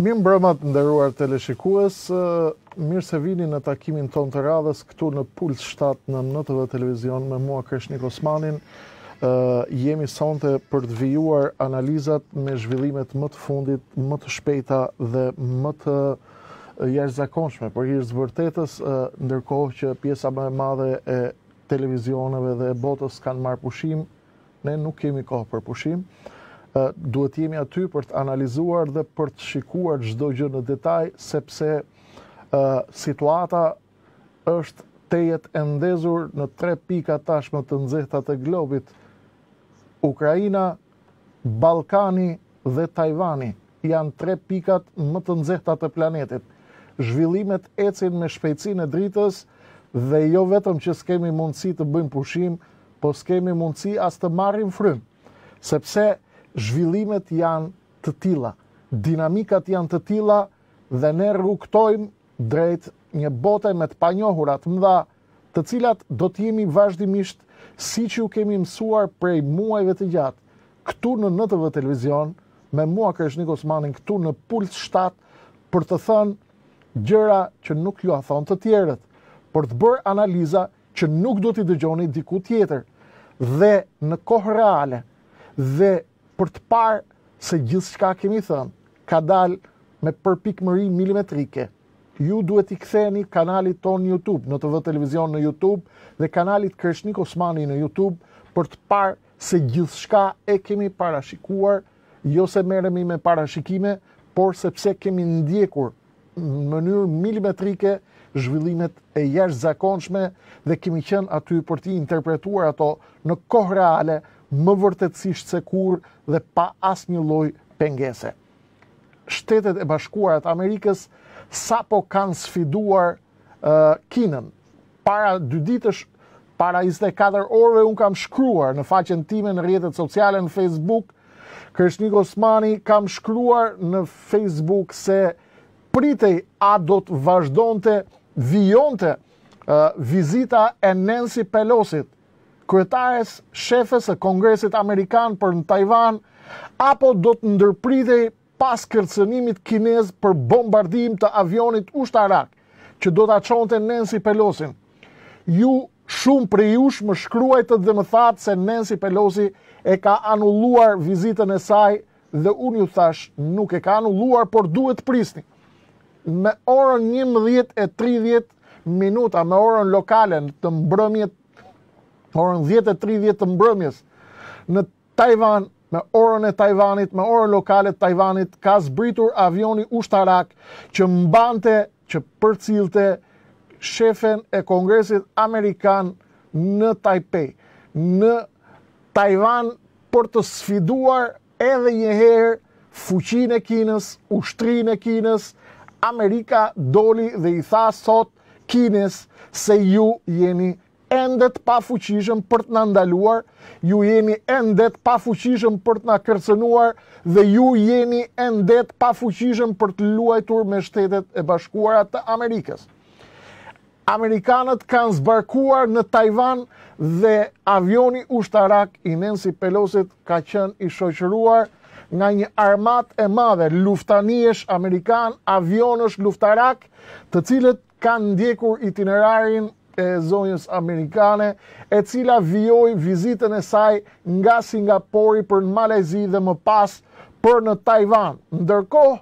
Mirë mbrëma të nderuar teleshikues, mirë se vini në takimin ton të radhës këtu në Puls 7 në NTV Televizion me mua Kreshnik Osmanin. Jemi sonte për të vijuar analizat me zhvillimet më të fundit, më të shpejta dhe më të jashtëzakonshme për hir të vërtetës, ndërkohë që pjesa më e madhe e televizioneve dhe e botës kanë marrë pushim, ne nuk kemi kohë për pushim. Duhet jemi aty për të analizuar dhe për të shikuar çdo gjë në detaj, sepse situata është tejet e ndezur në 3 pika tashmë të nxehta të globit: Ukraina, Ballkani dhe Tajvani. Janë 3 pikat më të nxehta të planetit. Zhvillimet ecin me shpejtësinë e dritës dhe jo vetëm që s'kemi mundësi të bëjmë pushim, po s'kemi mundësi as të marrim frymë, sepse zhvillimet janë të tilla, dinamikat janë të tilla dhe ne rrugtojmë drejt një bote me të panjohura të mëdha, të cilat do të jemi vazhdimisht, siç ju kemi mësuar prej muajve të gjatë, këtu në NTV Televizion, me mua Kreshnik Osmanin këtu në Puls 7, për të thënë gjëra që nuk ju a thonë të tjerët, për të bërë analiza që nuk do t'i dëgjoni diku tjetër, dhe në kohë reale, dhe për të parë se gjithçka kemi thënë ka dalë me përpikmëri milimetrike. Ju duhet i ktheni kanalit ton YouTube, në NTV Televizion në YouTube dhe kanalit Kreshnik Osmani në YouTube për të parë se gjithçka e kemi parashikuar, jo se merremi me parashikime, por sepse kemi ndjekur në mënyrë milimetrike zhvillimet e jashtëzakonshme dhe kemi qenë aty për t'i interpretuar ato në kohë reale, më vërtetësisht se kur dhe pa asnjë lloj pengese. Shtetet e Bashkuara të Amerikës sapo kanë sfiduar Kinën. Para 2 ditësh, para 24 orëve, unë kam shkruar në faqen time në rrjetet sociale në Facebook, Kreshnik Osmani, kam shkruar në Facebook se pritej a do të vazhdonte, vijonte vizita e Nancy Pelosit, kryetares shefes e Kongresit Amerikan për në Tajvan, apo do të ndërpritej pas kërcënimit kinez për bombardim të avionit ushtarak, që do ta çonte Nancy Pelosin. Ju, shumë prej jush më shkruajtët dhe më thatë se Nancy Pelosi e ka anulluar vizitën e saj dhe unë ju thash, nuk e ka anulluar, por duhet prisni. Me orën 11:30 minuta, me orën lokale të mbrëmjet, orën 10:30 të mbrëmjes, në Tajvan, me orën e Tajvanit, me orën lokale të Tajvanit, ka zbritur avioni ushtarak që mbante, që përcilte shefen e Kongresit Amerikan në Taipei, në Tajvan, për të sfiduar edhe një herë fuqinë e Kinës, ushtrinë e Kinës. Amerika doli dhe i tha sot Kinës se ju jeni endet pa fuqishëm për të na ndaluar, ju jeni endet pa fuqishëm për të na kërcënuar dhe ju jeni endet pa fuqishëm për të luajtur me Shtetet e Bashkuara të Amerikës. Amerikanët kanë zbarkuar në Tajvan dhe avioni ushtarak i Nancy Pelosit ka qenë i shoqëruar nga një armatë e madhe luftaniesh amerikan, avionësh luftarak, të cilët kanë ndjekur itinerarin e zonjës amerikane, e cila vijoi vizitën e saj nga Singapori për në Malezi dhe më pas për në Tajvan. Ndërkohë,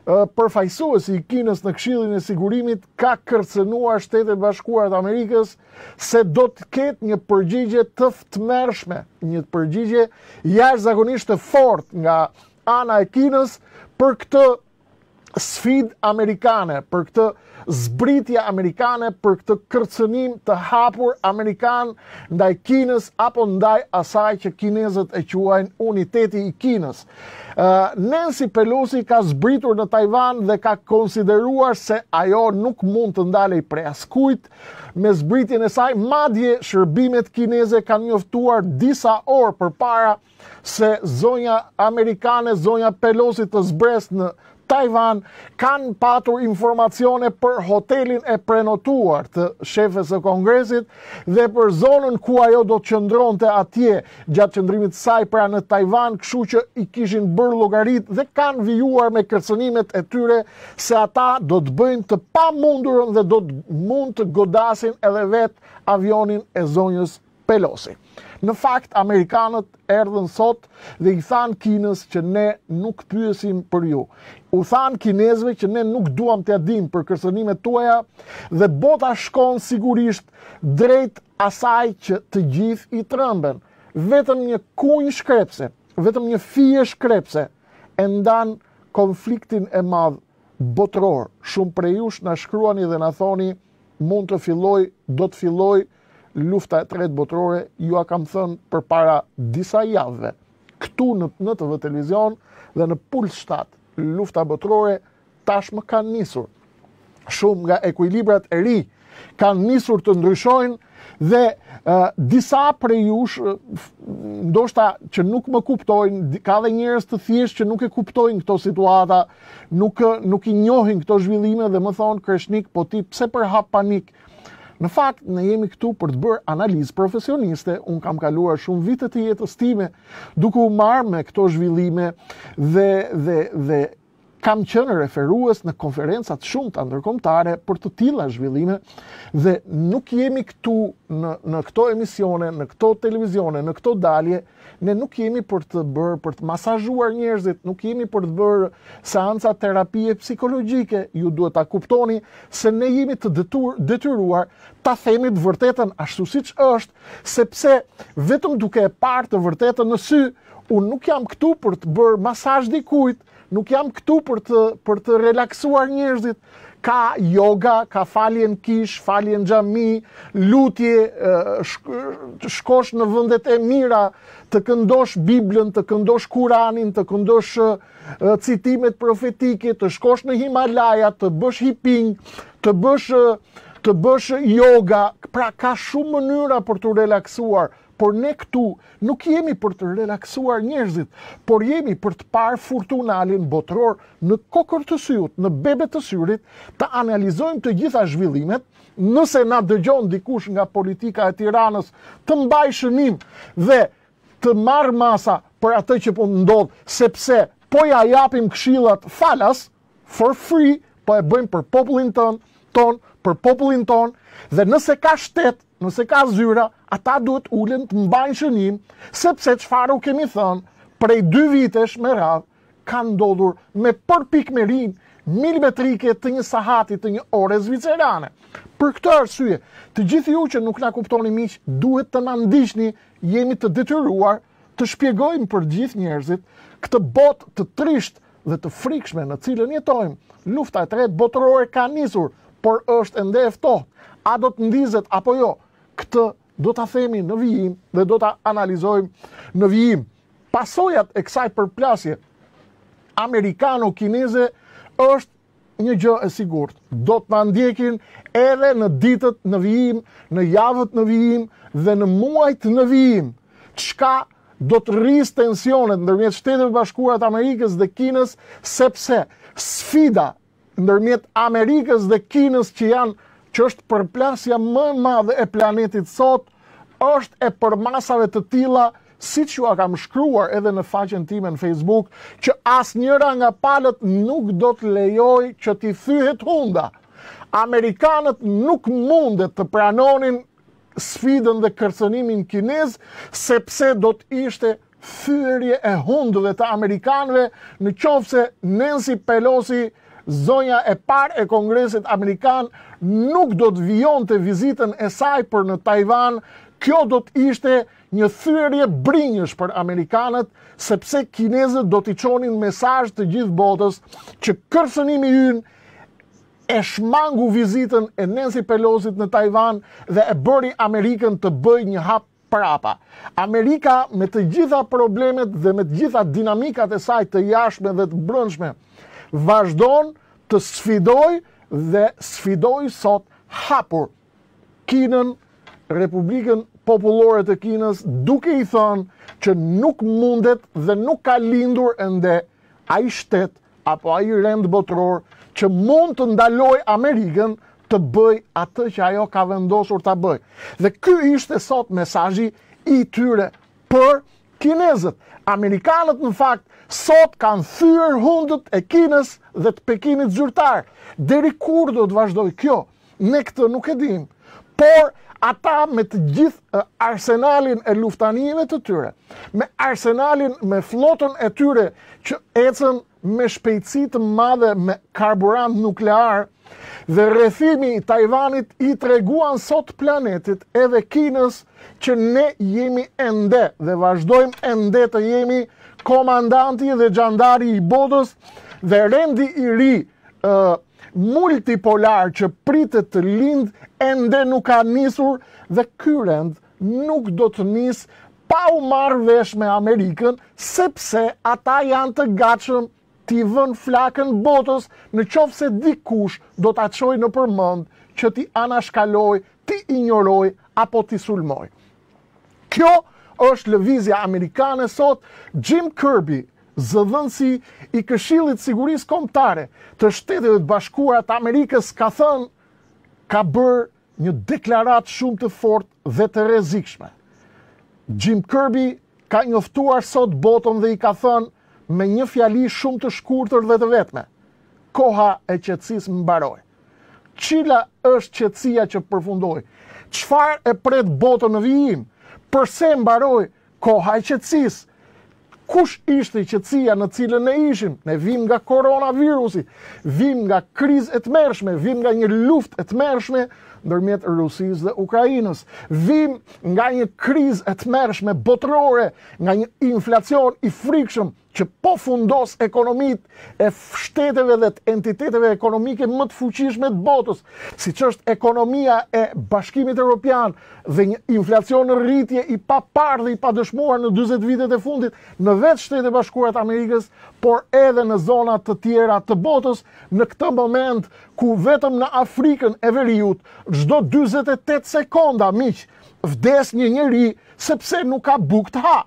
përfaqësuesi i Kinës në Këshillin e Sigurimit ka kërcënuar Shtetet Bashkuara të Amerikës se do të ketë një përgjigje të tmerrshme, një përgjigje jashtëzakonisht të fortë nga ana e Kinës për këtë sfidë amerikane, për këtë zbritje amerikane, për këtë kërcënim të hapur amerikan ndaj Kinës apo ndaj asaj që kinezët e quajnë uniteti i Kinës. Nancy Pelosi ka zbritur në Tajvan dhe ka konsideruar se ajo nuk mund të ndalej prej askujt me zbritjen e saj, madje shërbimet kineze kanë njoftuar disa orë përpara se zonja amerikane, zonja Pelosi, të zbres në Taiwan kanë patur informacione për hotelin e prenotuar të shefes së Kongresit dhe për zonën ku ajo do të qëndronte atje gjatë qëndrimit të saj pra në Taiwan, kështu që i kishin bërë llogarit dhe kanë vijuar me kërcënimet e tyre se ata do të bëjnë të pamundurën dhe do të mund të godasin edhe vetë avionin e zonjës Pelosi. Në fakt, Amerikanët erdhën sot dhe i thanë Kinës që ne nuk pyesim për ju. U thanë kinezëve që ne nuk duam t'ia dim për kërcënimet tuaja dhe bota shkon sigurisht drejt asaj që të gjithë i trëmben. Vetëm një kunj shkrepse, vetëm një fije shkrepse e ndan konfliktin e madh botëror. Shumë prej jush na shkruani dhe na thoni mund të filloj, do të filloj lufta e tretë botërore, ju a kam thënë për para disa javëve. Këtu në TV televizion dhe në Puls 7, lufta botërore tashmë kanë nisur. Shumë nga ekuilibrat e ri kanë nisur të ndryshojnë dhe disa prej jush, ndoshta që nuk më kuptojnë, ka dhe njerëz të thjeshtë që nuk e kuptojnë këto situata, nuk i njohin këto zhvillime dhe më thonë Kreshnik, po ti pse përhap panik? Në fakt, ne jemi këtu për të bërë analizë profesioniste, unë kam kaluar shumë vite të jetës time, duke u marrë me këto zhvillime dhe kam qenë referues në konferencat shumëta ndërkombëtare për të tilla zhvillime dhe nuk jemi këtu në këto emisione, në këto televizione, në këto dalje, ne nuk jemi për të masazhuar njerëzit, nuk jemi për të bërë seanca terapie psikologjike. Ju duhet ta kuptoni se ne jemi të detyruar ta themi të vërtetën ashtu siç është, sepse vetëm duke e parë të vërtetën në sy, unë nuk jam këtu për të bërë masazh dikujt, nuk jam këtu për të relaksuar njerëzit. Ka yoga, ka falje në kish, falje në xhami, lutje, shkosh në vendet e mira, të këndosh Biblën, të këndosh Kuranin, të këndosh citimet profetike, të shkosh në Himalaja, të bësh hiking, të bësh yoga. Pra ka shumë mënyra për të relaksuar. Por ne këtu nuk jemi për të relaksuar njerëzit, por jemi për të parë furtunalin botëror në kokër të syut, në bebet të syrit, të analizojmë të gjitha zhvillimet, nëse na dëgjon dikush nga politika e Tiranës të mbaj shënim dhe të marrë masa për atë që po ndodh, sepse po ja japim këshillat falas, for free, po e bëjmë për popullin ton, për popullin ton, dhe nëse ka shtet, nëse ka zyra, ata duhet ulen të mbajnë shënim, sepse çfarë u kemi thënë, prej 2 vitesh me radhë, ka ndodhur me përpikmerin milimetrike të një sahati, të një ore zvicerane. Për këtë arsye, të gjithë ju që nuk na kuptoni miq, duhet të na ndiqni, jemi të detyruar të shpjegojmë për gjithë njerëzit këtë botë të trisht dhe të frikshme në cilën jetojmë. Lufta e tretë botërore ka nisur, por është ende e ftohtë. A do të ndizet apo jo? Këtë do ta themi në vijim dhe do ta analizojmë në vijim. Pasojat e kësaj përplasje amerikano-kineze është një gjë e sigurt. Do të na ndjekin edhe në ditët në vijim, në javët në vijim dhe në muajt në vijim. Çka do të rrisë tensionet ndërmjet Shteteve Bashkuara të Amerikës dhe Kinës, sepse sfida ndërmjet Amerikës dhe Kinës që është përplasja më e madhe e planetit sot, është e përmasave të tilla, siç ju a kam shkruar edhe në faqen time në Facebook, që asnjëra nga palët nuk do të lejoj që t'i thyhet hunda. Amerikanët nuk mundet të pranonin sfidën dhe kërcënimin kinez, sepse do të ishte thyerje e hundëve të amerikanëve në qoftë se Nancy Pelosi, zonja e parë e Kongresit Amerikan, nuk do të vijonte vizitën e saj për në Taiwan. Kjo do të ishte një thyerje brinjësh për amerikanët, sepse kinezët do t'i çonin mesazh të gjithë botës që kërcënimi ynë e shmangu vizitën e Nancy Pelosit në Taiwan dhe e bëri Amerikën të bëjë një hap prapa. Amerika me të gjitha problemet dhe me të gjitha dinamikat e saj të jashtme dhe të brendshme, vazhdon të sfidoj dhe sfidoj sot hapur Kinën, Republikën Popullore të Kinës, duke i thënë që nuk mundet dhe nuk ka lindur ende ai shtet apo ai rend botror që mund të ndaloj Amerikën të bëj atë që ajo ka vendosur ta bëj. Dhe ky ishte sot mesazhi i tyre për kinezët. Amerikanët në fakt sot kanë thyer hundët e Kinës dhe të Pekinit zyrtar. Deri kur do të vazhdoj kjo? Ne këtë nuk e dim. Por ata me të gjithë arsenalin e luftanive të tyre, me arsenalin, me flotën e tyre që ecën me shpejtësi të madhe me karburant nuklear, dhe rrethimi i Tajvanit i treguan sot planetit edhe Kinës që ne jemi ende dhe vazhdojmë ende të jemi komandanti dhe xhandari i botës, dhe rendi i ri multipolar që pritet të lind ende nuk ka nisur, dhe ky rend nuk do të nis pa u marrë vesh me Amerikën, sepse ata janë të gatshëm t'i vën flakën botës në qoftë se dikush do t'a çojë në përmend që t'i anashkaloj, t'i ignoroj apo t'i sulmoj. Kjo është lëvizja amerikane sot. Jim Kirby, zëdhënësi i Këshillit Sigurisë Kombëtare të Shteteve të Bashkuara të Amerikës, ka thënë, ka bërë një deklaratë shumë të fortë dhe të rrezikshme. Jim Kirby ka njoftuar sot botën dhe i ka thënë me një fjali shumë të shkurtër dhe të vetme: koha e qetësisë mbaroi. Cila është qetësia që përfundoi? Çfarë e pret botën në vijim? Përse mbaroi koha e qetësisë? Kush ishte qetësia në cilën ne ishim? Ne vim nga koronavirusi, vim nga krizë e tmerrshme, vim nga një luftë e tmerrshme ndërmjet Rusisë dhe Ukrainës, vim nga një krizë e tmerrshme botërore, nga një inflacion i frikshëm që po fundos ekonomitë e shteteve dhe të entiteteve ekonomike më të fuqishme të botës, siç është ekonomia e Bashkimit Evropian, dhe një inflacion në rritje i paparë dhe i padëshmuar në 40 vitet e fundit në vetë Shtetet e Bashkuara të Amerikës, por edhe në zona të tjera të botës, në këtë moment ku vetëm në Afrikën e Veriut çdo 48 sekonda miq vdes një njeri sepse nuk ka bukë të ha.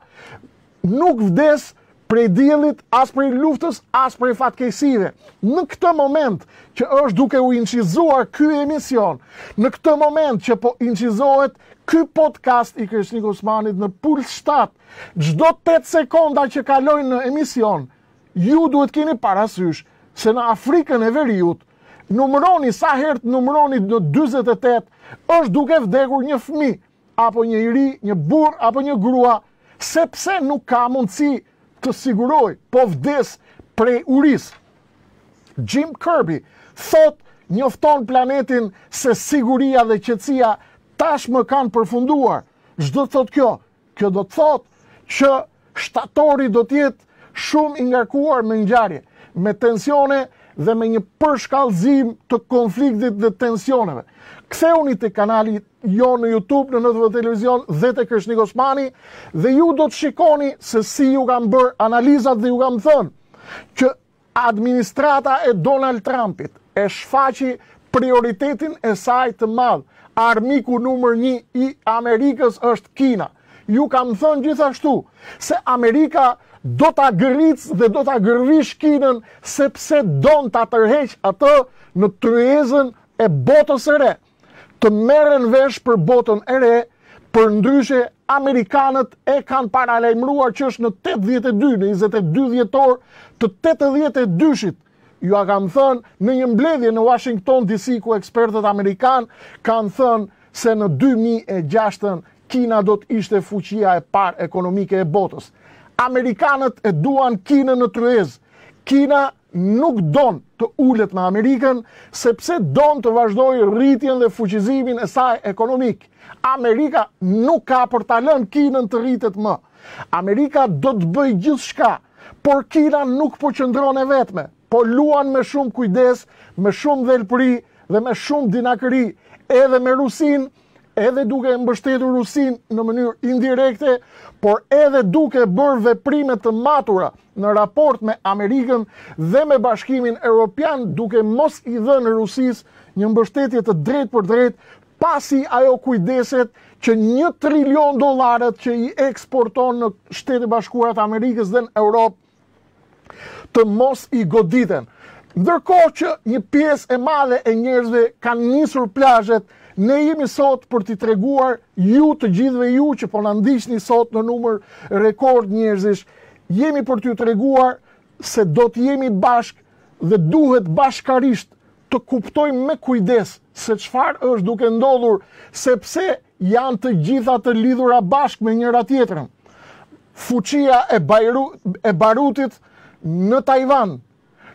Nuk vdes prej diellit, as prej luftës, as prej fatkeqësive. Në këtë moment që është duke u incizuar ky emision, në këtë moment që po incizohet ky podcast i Krishnik Osmanit në Puls 7, çdo 8 sekonda që kalojnë në emision, ju duhet keni parasysh se në Afrikën e Veriut, numëroni sa herë të numëroni në 48, është duke vdekur një fëmijë, apo një i ri, një burr apo një grua, sepse nuk ka mundësi të siguroj, po vdes prej uris. Jim Kirby thot, njofton planetin se siguria dhe qetësia tashmë kanë përfunduar. Ç'do të thot kjo? Kjo do të thot që shtatori do të jetë shumë i ngarkuar me ngjarje, me tensione dhe me një përshkallëzim të konfliktit dhe tensioneve. Ktheuni te kanali jo në YouTube, në NTV Televizion dhe te Krishnik Osmani, dhe ju do të shikoni se si ju kam bërë analizat dhe ju kam thënë që administrata e Donald Trumpit e shfaqi prioritetin e saj të madh. Armiku numër 1 i Amerikës është Kina. Ju kam thënë gjithashtu se Amerika do ta gërric dhe do ta gërvish Kinën sepse don ta tërheq atë në tryezën e botës së re. Të merren vesh për botën e re, përndryshe amerikanët e kanë paralajmëruar që është në 82, në 22 dhjetor të 82-shit. Ju a kam thënë në një mbledhje në Washington DC ku ekspertët amerikanë kanë thënë se në 2006 Kina do të ishte fuqia e parë ekonomike e botës. Amerikanët e duan Kinën në tryezë. Kina nuk don të ulet me Amerikën sepse don të vazhdojë rritjen dhe fuqizimin e saj ekonomik. Amerika nuk ka për ta lënë Kinën të rritet më. Amerika do të bëjë gjithçka, por Kina nuk po qëndron e vetme, po luan me shumë kujdes, me shumë dhelpëri dhe me shumë dinakëri, edhe me Rusinë, edhe duke mbështetur Rusinë në mënyrë indirekte, por edhe duke bërë veprime të matura në raport me Amerikën dhe me Bashkimin Evropian, duke mos i dhënë Rusisë një mbështetje të drejtë për drejtë, pasi ajo kujdeset që $1 trilion që i eksporton në Shtetet e Bashkuara të Amerikës dhe në Europë të mos i goditen. Ndërkohë që një pjesë e madhe e njerëzve kanë nisur plazhet, ne jemi sot për t'i treguar ju të gjithëve ju që po na ndiqni sot në numër rekord njerëzish, jemi për t'ju treguar se do t'jemi bashkë dhe duhet bashkarisht të kuptojmë me kujdes se çfarë është duke ndodhur, sepse janë të gjitha të lidhura bashkë me njëra tjetrën. Fuqia e barutit në Taiwan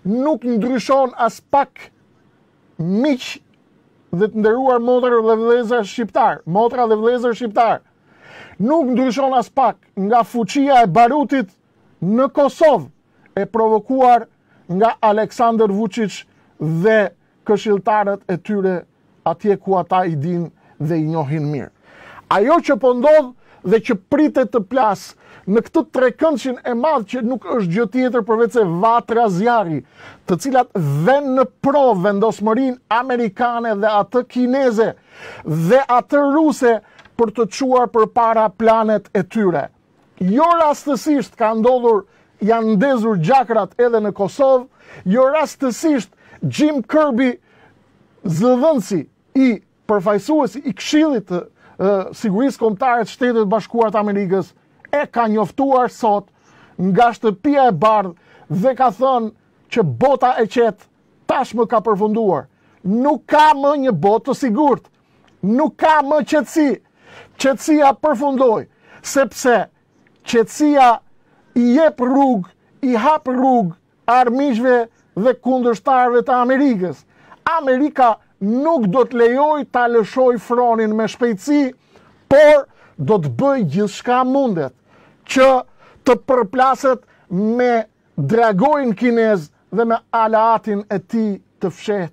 nuk ndryshon as pak, miq dhe të nderuar motra dhe vëllezër shqiptar, nuk ndryshon as pak nga fuqia e barutit në Kosovë, e provokuar nga Aleksandar Vučić dhe këshilltarët e tyre atje ku ata i dinë dhe i njohin mirë. Ajo që po ndodh dhe që pritet të plas në këtë trekëndshin e madh që nuk është gjë tjetër përveç se vatra zjarri, të cilat vënë në provë vendosmërinë amerikane dhe atë kineze dhe atë ruse për të çuar përpara planet e tyre. Jo rastësisht ka ndodhur, janë ndezur gjakrat edhe në Kosovë, jo rastësisht Jim Kirby, zëdhënësi i përfaqësuesi i Këshillit të Sigurisë Kombëtare të Shtetit Bashkuar të Amerikës, e ka njoftuar sot nga shtëpia e bardhë dhe ka thënë që bota e qetë tashmë ka përfunduar. Nuk ka më një botë të sigurt, nuk ka më qetësi. Qetësia përfundoi, sepse qetësia i jep rrugë, i hap rrugë armiqve dhe kundërshtarëve të Amerikës. Amerika nuk do të lejoj ta lëshoj fronin me shpejtësi, por do të bëj gjithçka mundet që të përplaset me dragojin kinez dhe me alaatin e tij të fshehtë,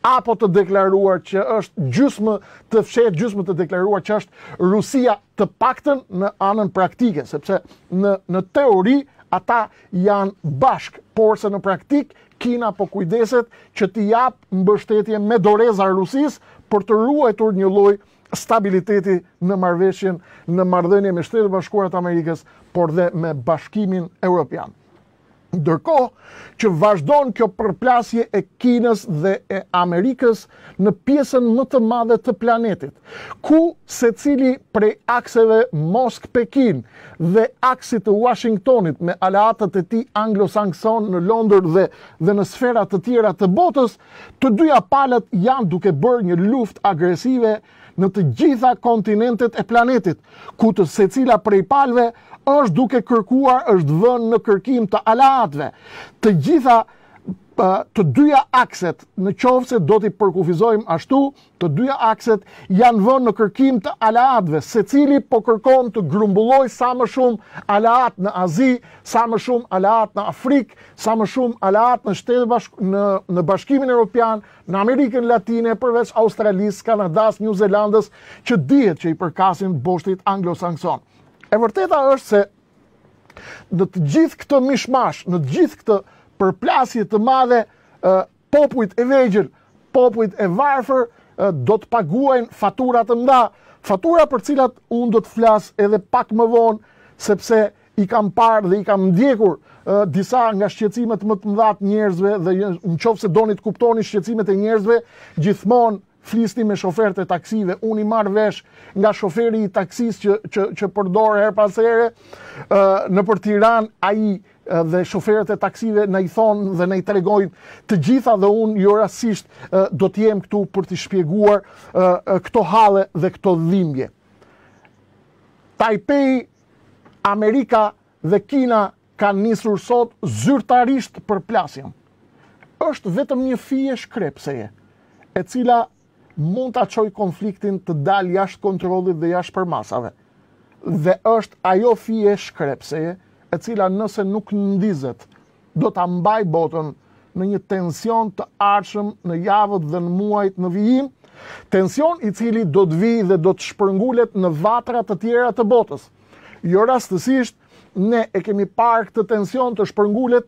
apo të deklaruar që është gjysmë të fshehtë, gjysmë të deklaruar që është Rusia, të paktën në anën praktike, sepse në teori ata janë bashk, por se në praktik Kina po kujdeset që t'i jap mbështetje me doreza Rusisë për të ruajtur një lloj stabiliteti në marrëveshjen, në marrëdhënie me Shtetet Bashkuara të Amerikës, por dhe me Bashkimin Evropian. Ndërkohë që vazhdon kjo përplasje e Kinës dhe e Amerikës në pjesën më të madhe të planetit, ku secili prej akseve Moskë-Pekin dhe aksit të Washingtonit me aleatët e tij anglo-sakson në Londër dhe në sfera të tjera të botës, të dyja palët janë duke bërë një luftë agresive në të gjitha kontinentet e planetit, ku të secila prej palëve është duke kërkuar, është vënë në kërkim të aleatëve. Të dyja akset, në qoftë se do t'i përkufizojmë ashtu, të dyja akset janë vënë në kërkim të aleatëve, secili po kërkon të grumbullojë sa më shumë aleat në Azi, sa më shumë aleat në Afrikë, sa më shumë aleat në Bashkimin Evropian, në Amerikën Latine, përveç Australisë, Kanadas, New Zelandës, që dihet që i përkasin boshtit anglo-sakson. E vërteta është se në të gjithë këtë mishmash, në të gjithë këtë përplasje të madhe, popujt e vegjël, popujt e varfër do të paguajnë fatura të mëdha, fatura për cilat unë do të flas edhe pak më vonë, sepse i kam parë dhe i kam ndjekur disa nga shqetësimet më të mëdha të njerëzve, dhe nëse doni të kuptoni shqetësimet e njerëzve, gjithmonë flisni me shoferët e taksive. Unë i marr vesh nga shoferi i taksis që përdor her pas here nëpër Tiranë, ai dhe shoferët e taksive na i thonë dhe na i tregojnë të gjitha, dhe unë jo rastësisht do të jem këtu për t'i shpjeguar këto halle dhe këto dhimbje. Taipei, Amerika dhe Kina kanë nisur sot zyrtarisht përplasjen. Është vetëm një fije shkrepseje, e cila mund ta çojë konfliktin të dalë jashtë kontrollit dhe jashtë përmasave. Dhe është ajo fije shkrepseje e cila nëse nuk ndizet, do ta mbaj botën në një tension të ardhshëm në javët dhe në muajt në vijim, tension i cili do të vijë dhe do të shpërngulet në vatra të tjera të botës. Jo rastësisht ne e kemi parë këtë tension të shpërngulet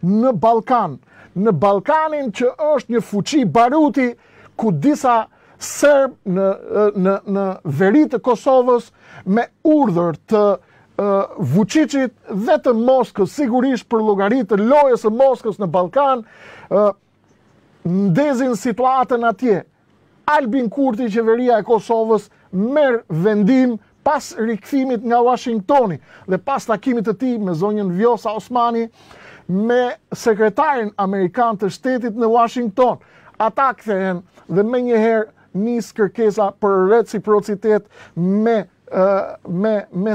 në Ballkan, në Ballkanin që është një fuqi baruti, ku disa serb në veri të Kosovës me urdhër të Vučićit dhe të Moskës, sigurisht për llogaritë të lojës së Moskës në Ballkan, ndezin situatën atje. Albin Kurti, qeveria e Kosovës, merr vendim pas rikthimit nga Washingtoni dhe pas takimit të tij me zonjën Vjosa Osmani me sekretarin amerikan të shtetit në Washington. Ata kthehen dhe menjëherë nis kërkesa për reciprocitet me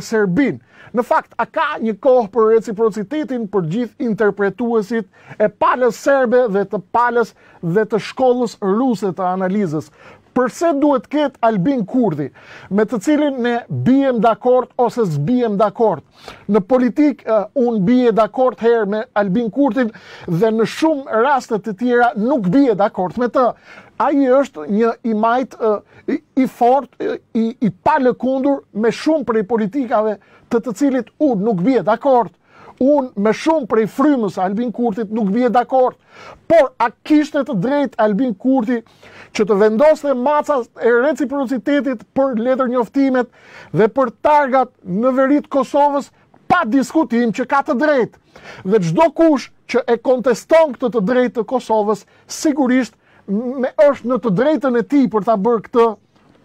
Serbin. Në fakt, a ka një kohë për reciprocitetin për gjithë interpretuesit e palës serbe dhe të palës dhe të shkollës ruse të analizës. Përse duhet ketë Albin Kurti, me të cilin ne bijem dakord ose s'bijem dakord. Në politik, unë bije dakord herë me Albin Kurtin dhe në shumë raste të tjera nuk bije dakord me të. Ai është një i majt i fort, i palëkundur me shumë prej politikave të cilit unë nuk bije dakord. Unë me shumë prej frymës Albin Kurtit nuk bije dakord. Por a kishte të drejtë Albin Kurti që të vendoste macat e reciprocitetit për letër njoftimet dhe për targat në veri të Kosovës pa diskutim që ka të drejtë. Dhe çdo kush që e konteston këtë të drejtë të Kosovës, sigurisht është në të drejtën e tij për ta bërë këtë,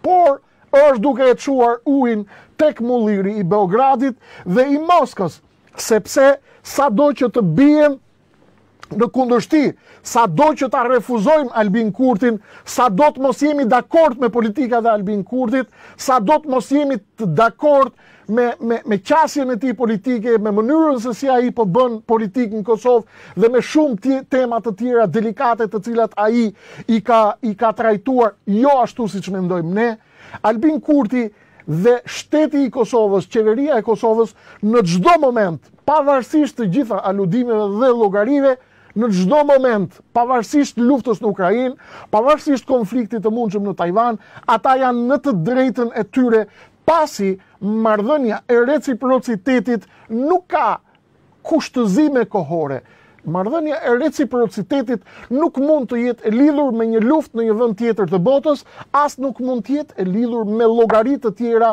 por është duke e çuar ujin tek mulliri i Beogradit dhe i Moskës, sepse sado që të bijem në kundërshti, sado që ta refuzojmë Albin Kurtin, sado të mos jemi dakord me politika dhe Albin Kurtit, sado të mos jemi të dakord me qasjen e tij politike, me mënyrën se si ai po bën politikë në Kosovë dhe me shumë tema të tjera delikate të cilat ai i ka trajtuar jo ashtu siç mendojmë ne, Albin Kurti dhe shteti i Kosovës, qeveria e Kosovës, në çdo moment, pavarësisht të gjitha aludimeve dhe llogarive, në çdo moment, pavarësisht luftës në Ukrainë, pavarësisht konfliktit të mundshëm në Tajvan, ata janë në të drejtën e tyre, pasi marrëdhënia e reciprocitetit nuk ka kushtëzime kohore. Marrëdhënia e reciprocitetit nuk mund të jetë e lidhur me një luftë në një vend tjetër të botës, as nuk mund të jetë e lidhur me llogaritë të tjera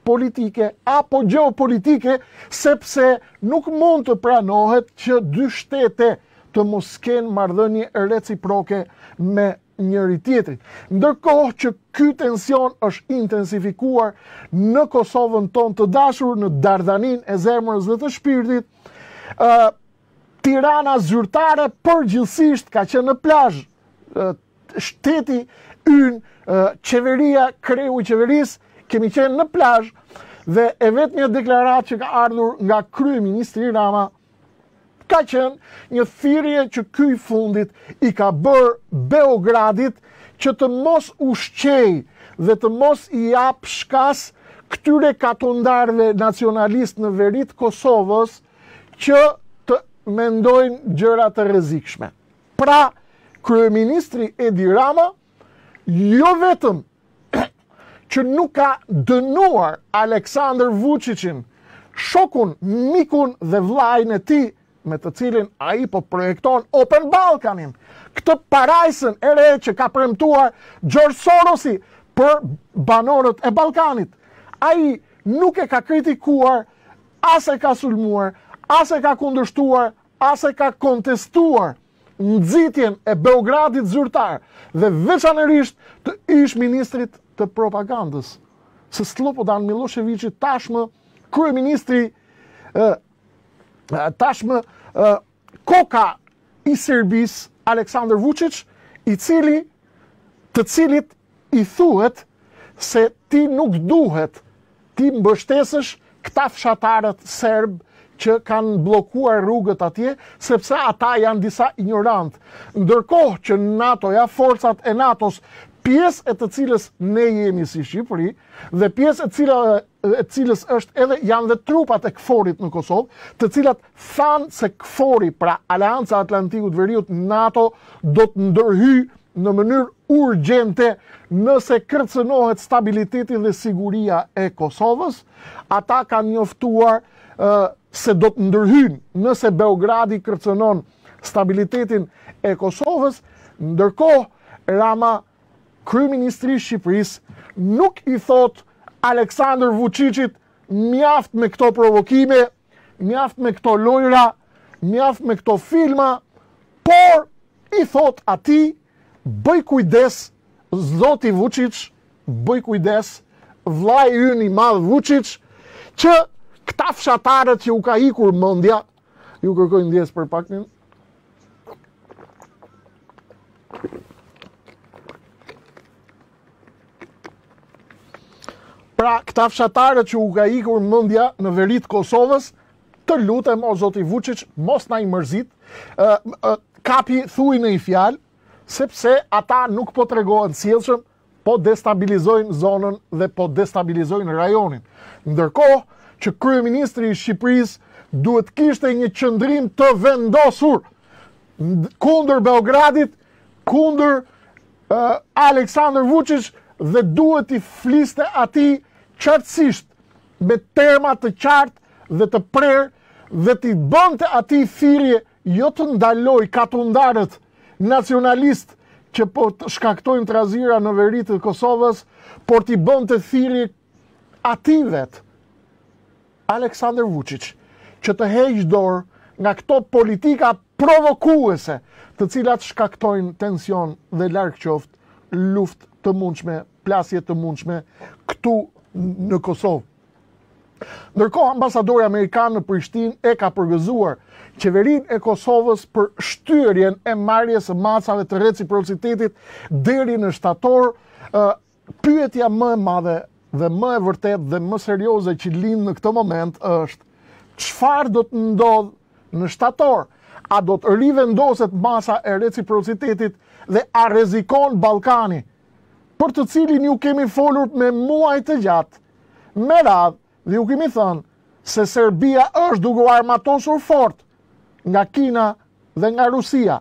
politike apo gjeopolitike, sepse nuk mund të pranohet që dy shtete të mos kenë marrëdhënie reciproke me njëri tjetrin. Ndërkohë që ky tension është intensifikuar në Kosovën tonë të dashur, në Dardaninë e zemrës dhe të shpirtit, Tirana zyrtare përgjithsisht ka qenë në plazh. Shteti ynë, qeveria, kreu i qeverisë kemi qenë në plazh dhe e vetmja deklaratë që ka ardhur nga kryeministri Rama ka qenë një thirrje që ky i fundit i ka bërë Beogradit që të mos ushqej dhe të mos i jap shkas këtyre katundarëve nacionalist në veri të Kosovës që të mendojnë gjëra të rrezikshme. Pra, kryeministri Edi Rama jo vetëm që nuk ka dënuar Aleksandar Vučićin, shokun, mikun dhe vllajën e tij, me të cilin ai po projekton Open Balkanin, këtë parajsën e re që ka premtuar George Sorosi për banorët e Ballkanit. Ai nuk e ka kritikuar, as e ka sulmuar, as e ka kundërshtuar, as e ka kontestuar nxitjen e Beogradit zyrtar dhe veçanërisht të ish ministrit të propagandës, se Slobodan Miloševići, tashmë kryeministri, tashmë koka i Serbisë, Aleksandar Vučić, të cilit i thuhet se ti nuk duhet ti mbështesësh këta fshatarët serb që kanë bllokuar rrugët atje, sepse ata janë disa ignorant. Ndërkohë që NATO-ja, forcat e NATO-s, pjesë e të cilës ne jemi si Shqipëri, dhe pjesë e cilës është edhe janë dhe trupat e KFOR-it në Kosovë, të cilat thanë se KFOR-i, pra Aleanca Atlantikut Veriut, NATO, do të ndërhyjë në mënyrë urgjente nëse kërcënohet stabiliteti dhe siguria e Kosovës. Ata kanë njoftuar se do të ndërhyjnë nëse Beogradi kërcënon stabilitetin e Kosovës, ndërkohë Rama, kryeministri i Shqipërisë, nuk i thot Aleksandar Vučićit mjaft me këto provokime, mjaft me këto lojra, mjaft me këto filma, por i thot ati, bëj kujdes, zoti Vučić, bëj kujdes, vllai ynë i madh Vučić, që këta fshatarët që u ka ikur mendja, ju kërkoj ndjes për pak një. Pra, këta fshatarët që u ka ikur mendja në veri të Kosovës, të lutem o zoti Vučić, mos na i mërzit, kapi thuj në i fjalë, sepse ata nuk po tregohen sjellshëm, po destabilizojnë zonën dhe po destabilizojnë rajonin. Ndërkohë që kryeministri i Shqipërisë duhet kishte një qëndrim të vendosur kundër Beogradit, kundër Aleksandar Vučić dhe duhet i fliste atij qartësisht me terma të qartë dhe të prerë dhe t'i bënte atij thirrje jo të ndaloj katundarët nacionalist që po të shkaktojnë trazira në veri të Kosovës, por t'i bënte thirrje atij vet, Aleksandar Vučić, që të heqë dorë nga këto politika provokuese, të cilat shkaktojnë tension dhe larg qoftë luftë të mundshme, plasje të mundshme këtu në Kosovë. Ndërkohë, ambasadori amerikan në Prishtinë e ka përgëzuar qeverinë e Kosovës për shtyrjen e marrjes së masave të reciprocitetit deri në shtator. Pyetja më e madhe dhe më e vërtet dhe më serioze që lind në këtë moment është çfarë do të ndodhë në shtator? A do të rivendoset masa e reciprocitetit dhe a rrezikon Ballkani, për të cilin ju kemi folur me muaj të gjatë, me radhë, dhe ju kemi thënë se Serbia është duke u armatosur fort nga Kina dhe nga Rusia.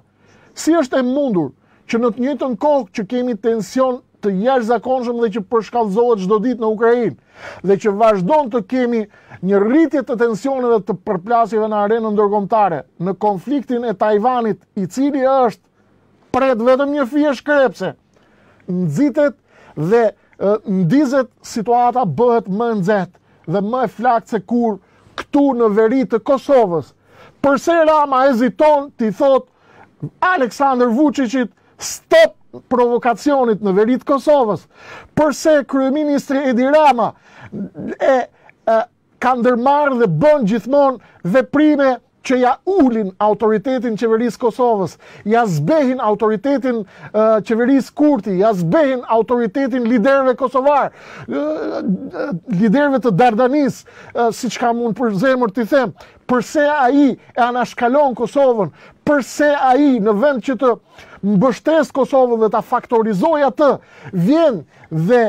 Si është e mundur që në të njëjtën kohë që kemi tension të jashtëzakonshëm dhe që përshkallëzohet çdo ditë në Ukrainë dhe që vazhdon të kemi një rritje të tensioneve të përplasjeve në arenën ndërkombëtare, në konfliktin e Tajvanit, i cili është pret vetëm një fije shkrepse, nxitet dhe ndizet situata bëhet më nxehtë dhe më e flaktë se kur këtu në veri të Kosovës. Përse Rama heziton t'i thot Aleksandar Vučićit stop provokacionit në veri të Kosovës? Përse kryeministri Edi Rama ka ndërmarrë dhe bën gjithmonë veprime që ja ulin autoritetin qeverisë Kosovës, ja zbehin autoritetin qeverisë Kurti, ja zbehin autoritetin liderëve kosovar, liderëve të Dardanis, siç ka mund për zemër t'i them, përse ai e anashkalon Kosovën, përse ai në vend që të mbështes Kosovën dhe ta faktorizojë atë, vjen dhe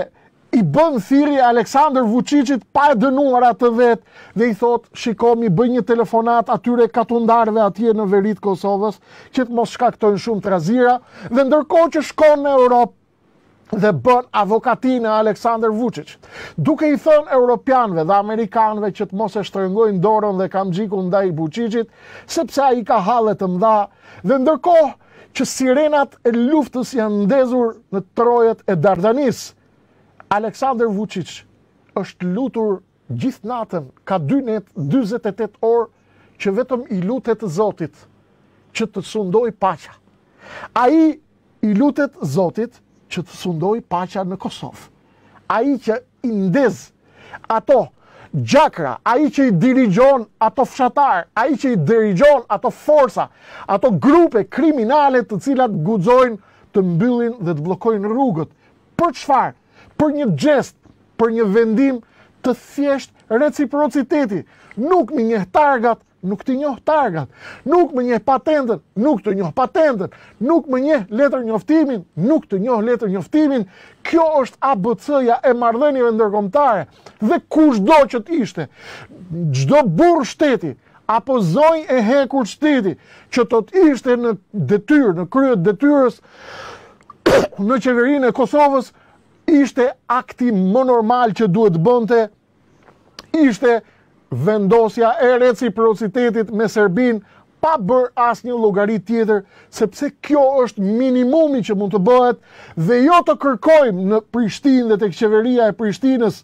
i bën thirrje Aleksandar Vučićit pa e dënuar atë vetë dhe i thot, shiko, mi bëj një telefonat atyre katundarëve atje në veri të Kosovës, që të mos shkaktojnë shumë trazira, dhe ndërkohë që shkon në Europë dhe bën avokatinë e Aleksandar Vučić, duke i thënë europianëve dhe amerikanëve që të mos e shtrëngojnë dorën dhe kamxhikun ndaj Vučićit, sepse ai ka halle të mëdha, dhe ndërkohë që sirenat e luftës janë ndezur në trojet e Dardanis, Aleksandar Vučić është lutur gjithë natën, ka 48 orë që vetëm i lutet Zotit që të sundoj paqja. Ai i lutet Zotit që të sundoj paqja në Kosovë. Ai që i ndez ato gjakra, ai që i dirigjon ato fshatar, ai që i dirigjon ato forca, ato grupe kriminale të cilat guxojnë të mbyllin dhe të bllokojnë rrugët. Për çfarë? Për një gest, për një vendim të thjesht reciprociteti. Nuk më njeh targat, nuk t'i njoh targat. Nuk më njeh patentën, nuk të njoh patentën. Nuk më njeh letër njoftimin, nuk të njoh letër njoftimin. Kjo është ABC-ja e marrëdhënieve ndërkombëtare. Dhe kushdo që t'ishte, çdo burr shteti apo zonjë e hekur shteti që do t'ishte në detyrë, në krye të detyrës në qeverinë e Kosovës, ishte akti më normal që duhet bënte, ishte vendosja e reciprocitetit me Serbinë pa bërë asnjë llogari tjetër, sepse kjo është minimumi që mund të bëhet dhe jo të kërkojmë në Prishtinë dhe tek qeveria e Prishtinës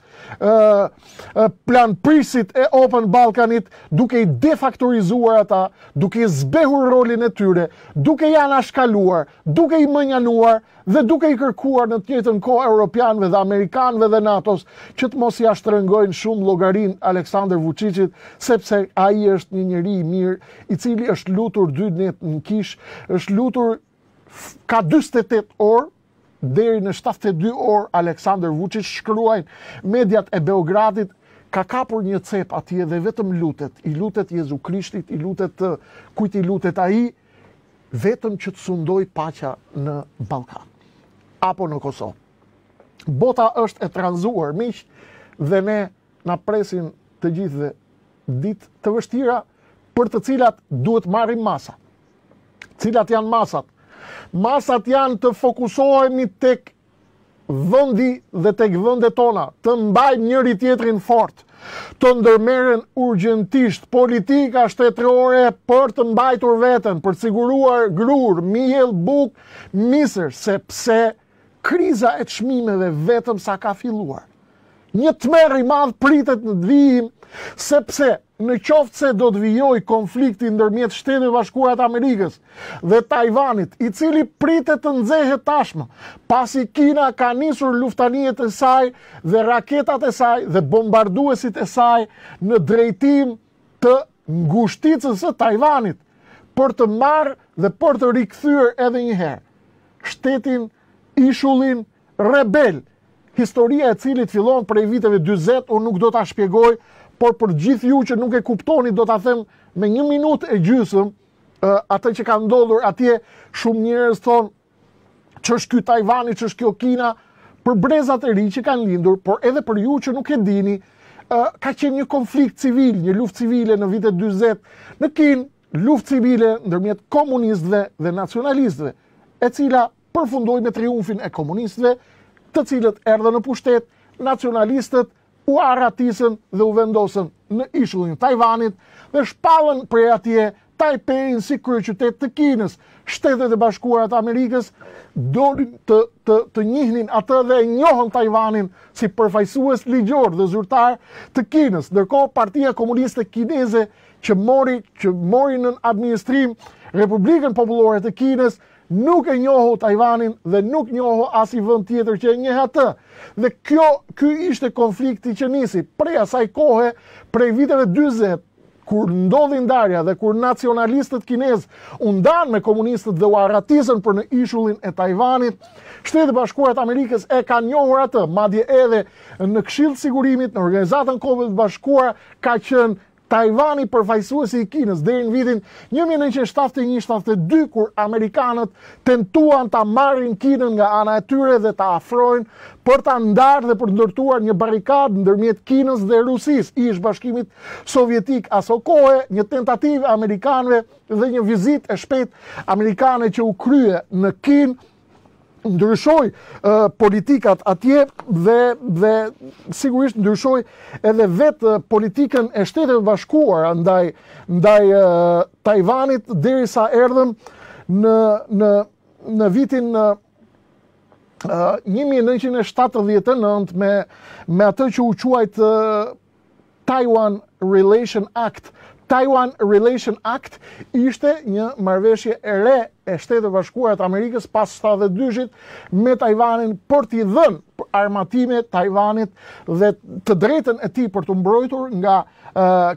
plan prisit e Open Balkanit, duke i defaktorizuar ata, duke i zbehur rolin e tyre, duke i anashkaluar, duke i mënjanuar dhe duke i kërkuar në të njëjtën kohë europianëve dhe amerikanëve dhe NATO-s që të mos ia shtrëngojnë shumë llogarin Aleksandar Vučićit, sepse ai është një njeri i mirë i cili është lutur 2 net në kish, është lutur ka 48 orë deri në 72 orë Aleksandar Vučić, shkruajnë mediat e Beogradit, ka kapur një cep atje dhe vetëm lutet, i lutet Jezu Krishtit, i lutet kujt i lutet ai, vetëm që të sundoj paqja në Ballkan apo në Kosovë. Bota është e tranzuar, miq, dhe ne na presin të gjithëve ditë të vështira për të cilat duhet marrim masa. Cilat janë masat? Masat janë të fokusohemi tek vendi dhe tek vendet tona, të mbajmë njëri tjetrin fort, të ndërmerren urgjentisht politika shtetërore për të mbajtur veten, për të siguruar grur, miell, buk, misër, sepse kriza e çmimeve vetëm sa ka filluar. Një tmerr i madh pritet në të vijim, sepse në qoftë se do të vijojë konflikti ndërmjet Shtetit Bashkuar të Amerikës dhe Tajvanit, i cili pritet të nxehet tashmë, pasi Kina ka nisur luftaniet e saj dhe raketat e saj dhe bombarduesit e saj në drejtim të ngushticës së Tajvanit për të marrë dhe për të rikthyer edhe një herë shtetin ishullin rebel, historia e cilit fillon prej viteve 40, unë nuk do ta shpjegoj, por për gjithë ju që nuk e kuptoni, do ta them me 1 minutë e gjysmë atë që ka ndodhur atje. Shumë njerëz thonë që është ky Tajvani, që është kjo Kina, për brezat e ri që kanë lindur, por edhe për ju që nuk e dini, ka qenë një konflikt civil, një luftë civile në vitet 40 në Kinë, luftë civile ndërmjet komunistëve dhe nacionalistëve, e cila përfundoi me triumfin e komunistëve, të cilët erdhën në pushtet, nacionalistët u arratisën dhe u vendosën në ishullin e Tajvanit dhe shpallën prej atje Taipei si kryeqytet të Kinës. Shtetet e Bashkuara të Amerikës dolin të njihnin atë dhe e njohën Tajvanin si përfaqësues ligjor dhe zyrtar të Kinës. Ndërkohë Partia Komuniste Kineze që mori në administrim Republikën Popullore të Kinës nuk e njohu Tajvanin dhe nuk njohu as i vend tjetër që e njeh atë. Dhe ky ishte konflikti që nisi prej asaj kohe, prej viteve 40, kur ndodhi ndarja dhe kur nacionalistët kinezë u ndanë me komunistët dhe u arratisën për në ishullin e Tajvanit. Shtetet e Bashkuara të Amerikës e kanë njohur atë, madje edhe në Këshill të Sigurimit, në Organizatën e Kombeve të Bashkuara ka qenë Tajvani përfaqësuesi i Kinës deri në vitin 1971-72, kur amerikanët tentuan ta marrin Kinën nga ana e tyre dhe ta afrojnë për ta ndarë dhe për të ndërtuar një barrikadë ndërmjet Kinës dhe Rusisë, ish Bashkimit Sovjetik aso kohe, një tentativë amerikanëve dhe një vizitë e shpejtë amerikane që u krye në Kinë ndryshoi politikat atje dhe sigurisht ndryshoi edhe vetë politikën e Shteteve Bashkuara ndaj Tajvanit derisa erdhëm në vitin 1979 me atë që u quajt Taiwan Relation Act. Taiwan Relation Act ishte një marrëveshje e re e Shtetit Bashkuara të Amerikës pas 72-shit me Tajvanin për t'i dhënë armatime Tajvanit dhe të drejtën e tij për të mbrojtur nga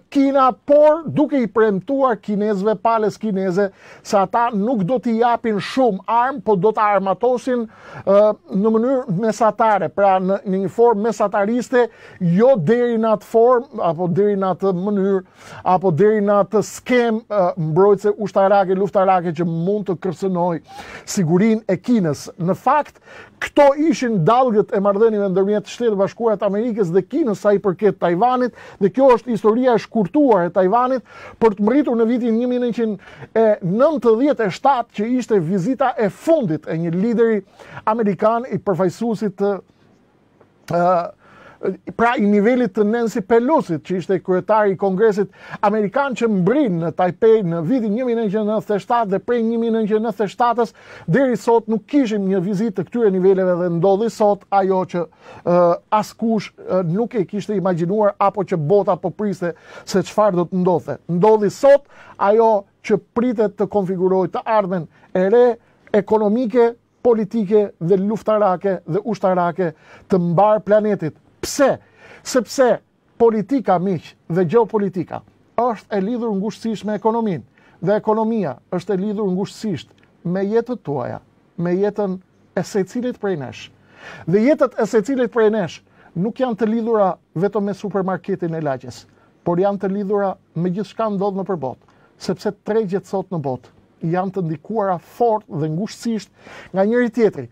Kina, por duke i premtuar kinezëve, palës kineze, se ata nuk do t'i japin shumë armë, po do t'a armatosin në mënyrë mesatare, pra në një formë mesatariste, jo deri në atë formë, apo deri në atë mënyrë, apo deri në atë skem mbrojtëse ushtarake, luftarake që mund të kërcënoj sigurinë e Kinës. Në fakt, këto ishin dallgët e marrëdhënieve ndërmjet Shtetit Bashkuara të Amerikës dhe Kinës sa i përket Tajvanit, dhe kjo është historia e shkurtuar e Tajvanit për të mritur në vitin 1997 që ishte vizita e fundit e një lideri amerikan i përfaqësuesit të pra i nivelit të Nancy Pelosit, që ishte kryetari i Kongresit Amerikan që mbrin në Taipei në vitin 1997 dhe prej 1997-ës deri sot nuk kishim një vizitë të këtyre niveleve dhe ndodhi sot ajo që askush nuk e kishte imagjinuar apo që bota po priste se çfarë do të ndodhte. Ndodhi sot ajo që pritet të konfigurojë të ardhmen e re ekonomike, politike dhe luftarake dhe ushtarake të mbar planetit. Pse? Sepse politika, miq, dhe gjeopolitika është e lidhur ngushësisht me ekonominë dhe ekonomia është e lidhur ngushësisht me jetët tuaja, me jetën e secilit prej nesh. Dhe jetët e secilit prej nesh nuk janë të lidhura vetëm me supermarketin e lagjes, por janë të lidhura me gjithçka ndodh nëpër botë, sepse tregjet sot në botë janë të ndikuara fort dhe ngushësisht nga njëri tjetri.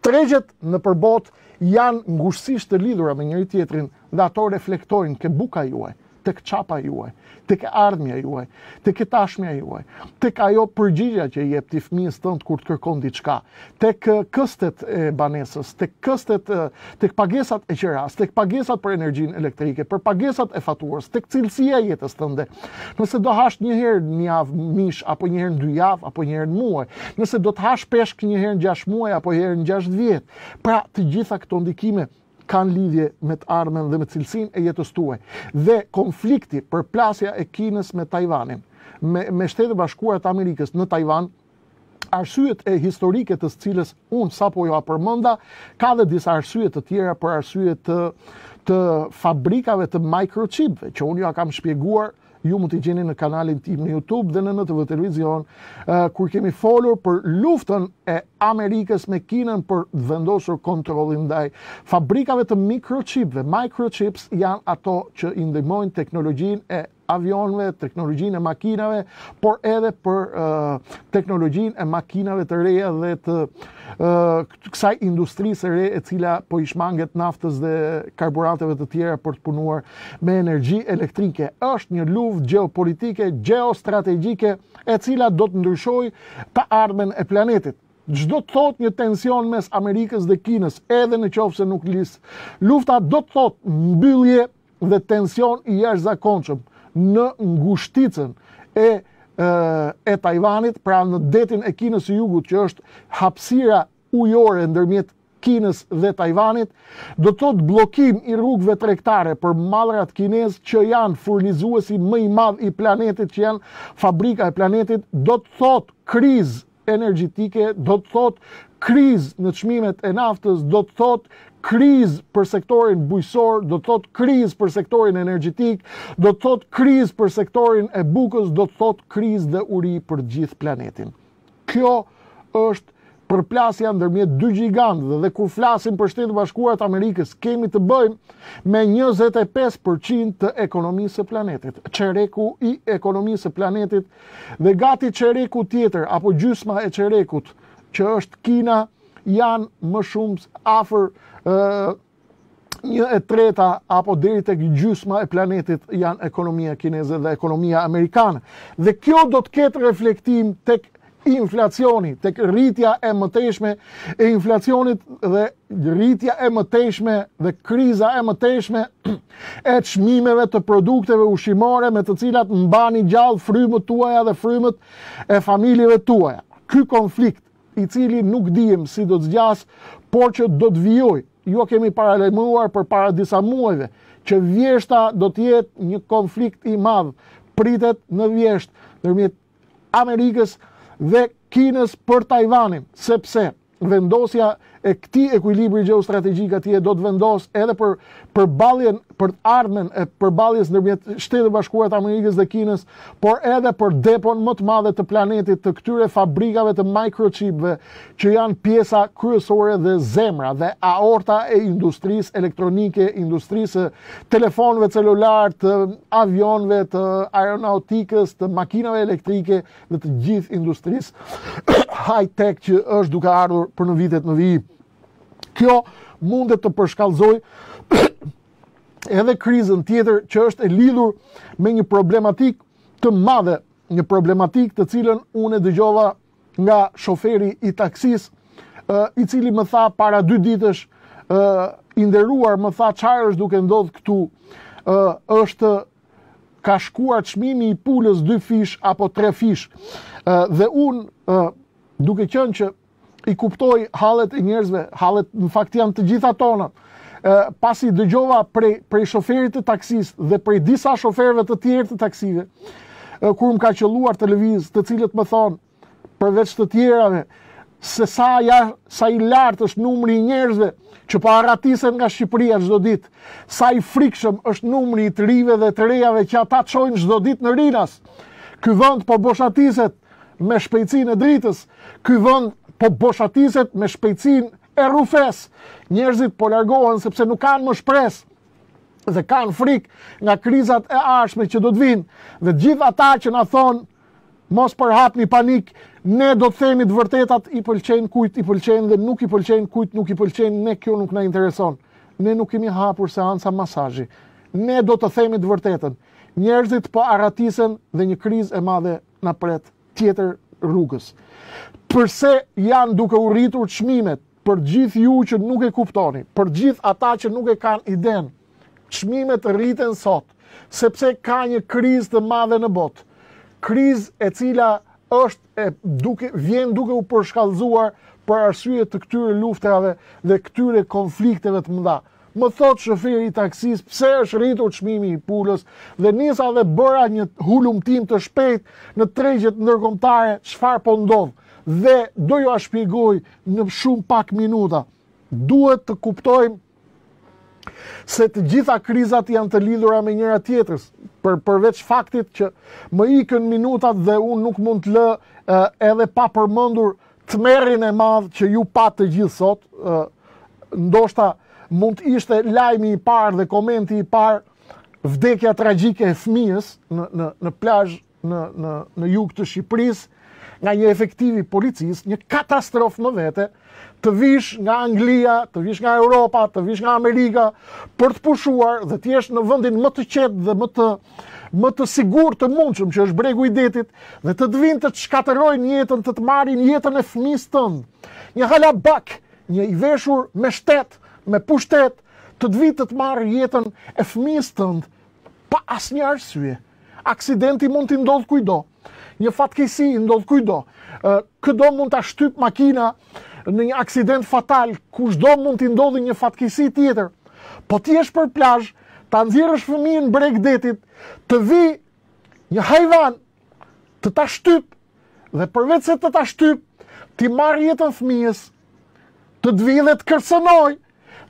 Tregjet nëpër botë janë ngushësisht të lidhura me njëri tjetrin dhe ato reflektojnë ke buka juaj, tek çapa juaj, tek ardhmja juaj, tek tashmja juaj, tek ajo përgjigja që i jep ti fëmijës tënd kur të kërkon diçka, tek këstet e banesës, tek këstet, tek pagesat e qeras, tek pagesat për energjinë elektrike, për pagesat e faturës, tek cilësia e jetës tënde. Nëse do hash një herë në javë mish, apo një herë në 2 javë, apo një herë në muaj, nëse do të hash peshk një herë në 6 muaj, apo një herë në 6 vjet, pra të gjitha këto ndikime kanë lidhje me të ardhmen dhe me cilësinë e jetës tuaj. Dhe konflikti, përplasja e Kinës me Tajvanin, me Shtetet Bashkuara të Amerikës në Tajvan, arsyet e historike të cilës unë sapo ju përmenda, ka dhe disa arsye të tjera për arsye të fabrikave të microchipve, që unë ju kam shpjeguar. Ju mund t'i gjeni në kanalin tim në YouTube dhe në NTV Televizion, kur kemi folur për luftën e Amerikës me Kinën për vendosur kontrollin ndaj fabrikave të microchipve. Microchips janë ato që i ndihmojnë teknologjinë e avionëve, teknologjinë e makinave, por edhe për teknologjinë e makinave të reja dhe të kësaj industrisë së re e cila po i shmanget naftës dhe karburanteve të tjera për të punuar me energji elektrike. Është një luftë gjeopolitike, geostrategjike e cila do të ndryshojë të ardhmen e planetit. Çdo të thotë një tension mes Amerikës dhe Kinës, edhe në qoftë se nuk lis lufta, do të thotë mbyllje dhe tension i jashtëzakonshëm në ngushticën e Tajvanit, pra në detin e Kinës së Jugut, që është hapësira ujore ndërmjet Kinës dhe Tajvanit, do të thotë bllokim i rrugëve tregtare për mallrat kinez që janë furnizuesi më i madh i planetit, që janë fabrika e planetit, do të thotë krizë energjetike, do të thotë krizë në çmimet e naftës, do të thotë krizë për sektorin bujqësor, do të thotë krizë për sektorin energjetik, do të thotë krizë për sektorin e bukës, do të thotë krizë dhe uri për gjithë planetin. Kjo është përplasja ndërmjet dy gigantë dhe kur flasim për Shtetet Bashkuara të Amerikës, kemi të bëjmë me 25% të ekonomisë së planetit. Çereku i ekonomisë së planetit dhe gati çereku tjetër apo gjysma e çerekut, që është Kina, janë më shumë afër 1/3 apo deri tek gjysma e planetit janë ekonomia kineze dhe ekonomia amerikane. Dhe kjo do të ketë reflektim tek inflacioni, tek rritja e mëtejshme e inflacionit dhe rritja e mëtejshme dhe kriza e mëtejshme e çmimeve të produkteve ushqimore me të cilat mbani gjallë frymët tuaja dhe frymët e familjeve tuaja. Ky konflikt, i cili nuk dijem si do të zgjas, por që do të vijojë. Jo kemi paralajmëruar për para disa muajve, që vjeshta do të jetë një konflikt i madh, pritet në vjesht ndërmjet Amerikës dhe Kinës për Tajvanin, sepse vendosja e këtij ekuilibri gjeostrategjik atje do të vendos edhe për përballjen, për të ardhmen e përballjes ndërmjet Shtetit Bashkuar të Amerikës dhe Kinës, por edhe për depon më të madhe të planetit të këtyre fabrikave të microchipve që janë pjesa kryesore dhe zemra dhe aorta e industrisë elektronike, industrisë telefonëve celular, të avionëve, të aeronautikës, të makinave elektrike dhe të gjithë industrisë high-tech që është duke ardhur për në vitet në vijim. Kjo mundet të përshkallëzoj edhe krizën tjetër që është e lidhur me një problematik të madhe, një problematik të cilën unë e dëgjova nga shoferi i taksis, i cili më tha para 2 ditësh i nderuar më tha çfarë është duke ndodhur këtu, është ka shkuar çmimi i pulës 2 fish apo 3 fish. Dhe unë duke qenë që i kuptoj hallet e njerëzve, hallet në fakt janë të gjitha tona. Pasi dëgjova prej shoferit të takisë dhe prej disa shoferëve të tjerë të taksive, kur më ka qelluar televiz, të cilët më thonë, përveç të tjerave, se sa i lartë është numri i njerëzve që po arratisen nga Shqipëria çdo ditë, sa i frikshëm është numri i të rive dhe të rejave që ata çojnë çdo ditë në Rinas. Ky vend po boshatiset me shpejtësinë e dritës, ky vend po boshatiset me shpejtësinë e rrufes. Njerëzit po largohen sepse nuk kanë më shpresë dhe kanë frikë nga krizat e ardhshme që do të vinë. Dhe gjithë ata që na thonë mos përhapni panik, ne do të themi të vërtetat, i pëlqejnë kujt i pëlqejnë dhe nuk i pëlqejnë kujt nuk i pëlqejnë, ne kjo nuk na intereson. Ne nuk kemi hapur seanca masazhi. Ne do të themi të vërtetën. Njerëzit po arratisen dhe një krizë e madhe na pret tjetër rrugës. Përse janë duke u rritur çmimet? Për gjithë ju që nuk e kuptoni, për gjithë ata që nuk e kanë iden, çmimet rriten sot, sepse ka një krizë të madhe në botë. Krizë e cila vjen duke u përshkallëzuar për arsye të këtyre luftrave dhe këtyre konflikteve të mëdha. Më thot shoferi i taksis pse është rritur çmimi i pulës dhe nisa dhe bëra një hulumtim të shpejt në tregjet ndërkombëtare çfarë po ndodh. Dhe do ju a shpjegoj në shumë pak minuta. Duhet të kuptojmë se të gjitha krizat janë të lidhura me njëra tjetrës, përveç faktit që më ikën minutat dhe unë nuk mund të lë edhe pa përmendur tmerrin e madh që ju pat të gjithë sot. Ndoshta mund të ishte lajmi i parë dhe komenti i parë vdekja tragjike e fëmijës në plazh në jug të Shqipërisë nga një efektiv i policisë, një katastrofë më vete, të vish nga Anglia, të vish nga Europa, të vish nga Amerika, për të pushuar dhe të jesh në vendin më të qetë dhe më të sigurt të mundshëm që është Bregu i Detit, dhe të vinë të shkatërrojnë jetën, të marrin jetën e fëmisë tënd. Një halabak, një i veshur me shtet, me pushtet, të vinë të marrë jetën e fëmisë tënd pa asnjë arsye. Aksidenti mund t'i ndodh kujdo. Një fatkeqësi ndodh kujdo. Çdo mund ta shtyp makina në një aksident fatal, kushdo mund t'i ndodhi një fatkeqësi tjetër. Po ti jesh për plazh, ta nxjerrësh fëmijën Breg Detit, të vi një hyjvan të ta shtyp dhe përveç se të ta shtyp, ti marr jetën fëmijës, të vi dhe të kërcënoj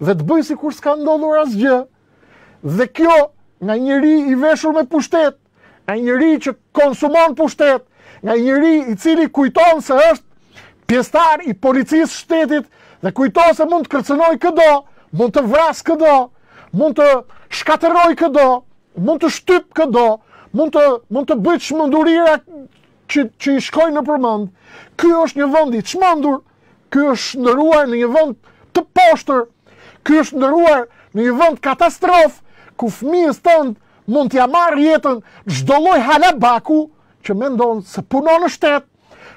dhe të bëj sikur s'ka ndodhur asgjë. Dhe kjo nga njëri i veshur me pushtet, nga njëri që konsumon pushtet, nga njëri i cili kujton se është pjesëtar i policisë shtetit dhe kujton se mund të kërcënoj këdo, mund të vras këdo, mund të shkatërroj këdo, mund të shtyp këdo, mund të bëj çmendurira që i shkojnë në përmend. Ky është një vend i çmendur, ky është ndëruar në një vend të poshtër, ky është ndëruar në një vend katastrof, ku fëmijës tënd mund t'ja marrë jetën çdo lloj halabaku që mendon se punon në shtet,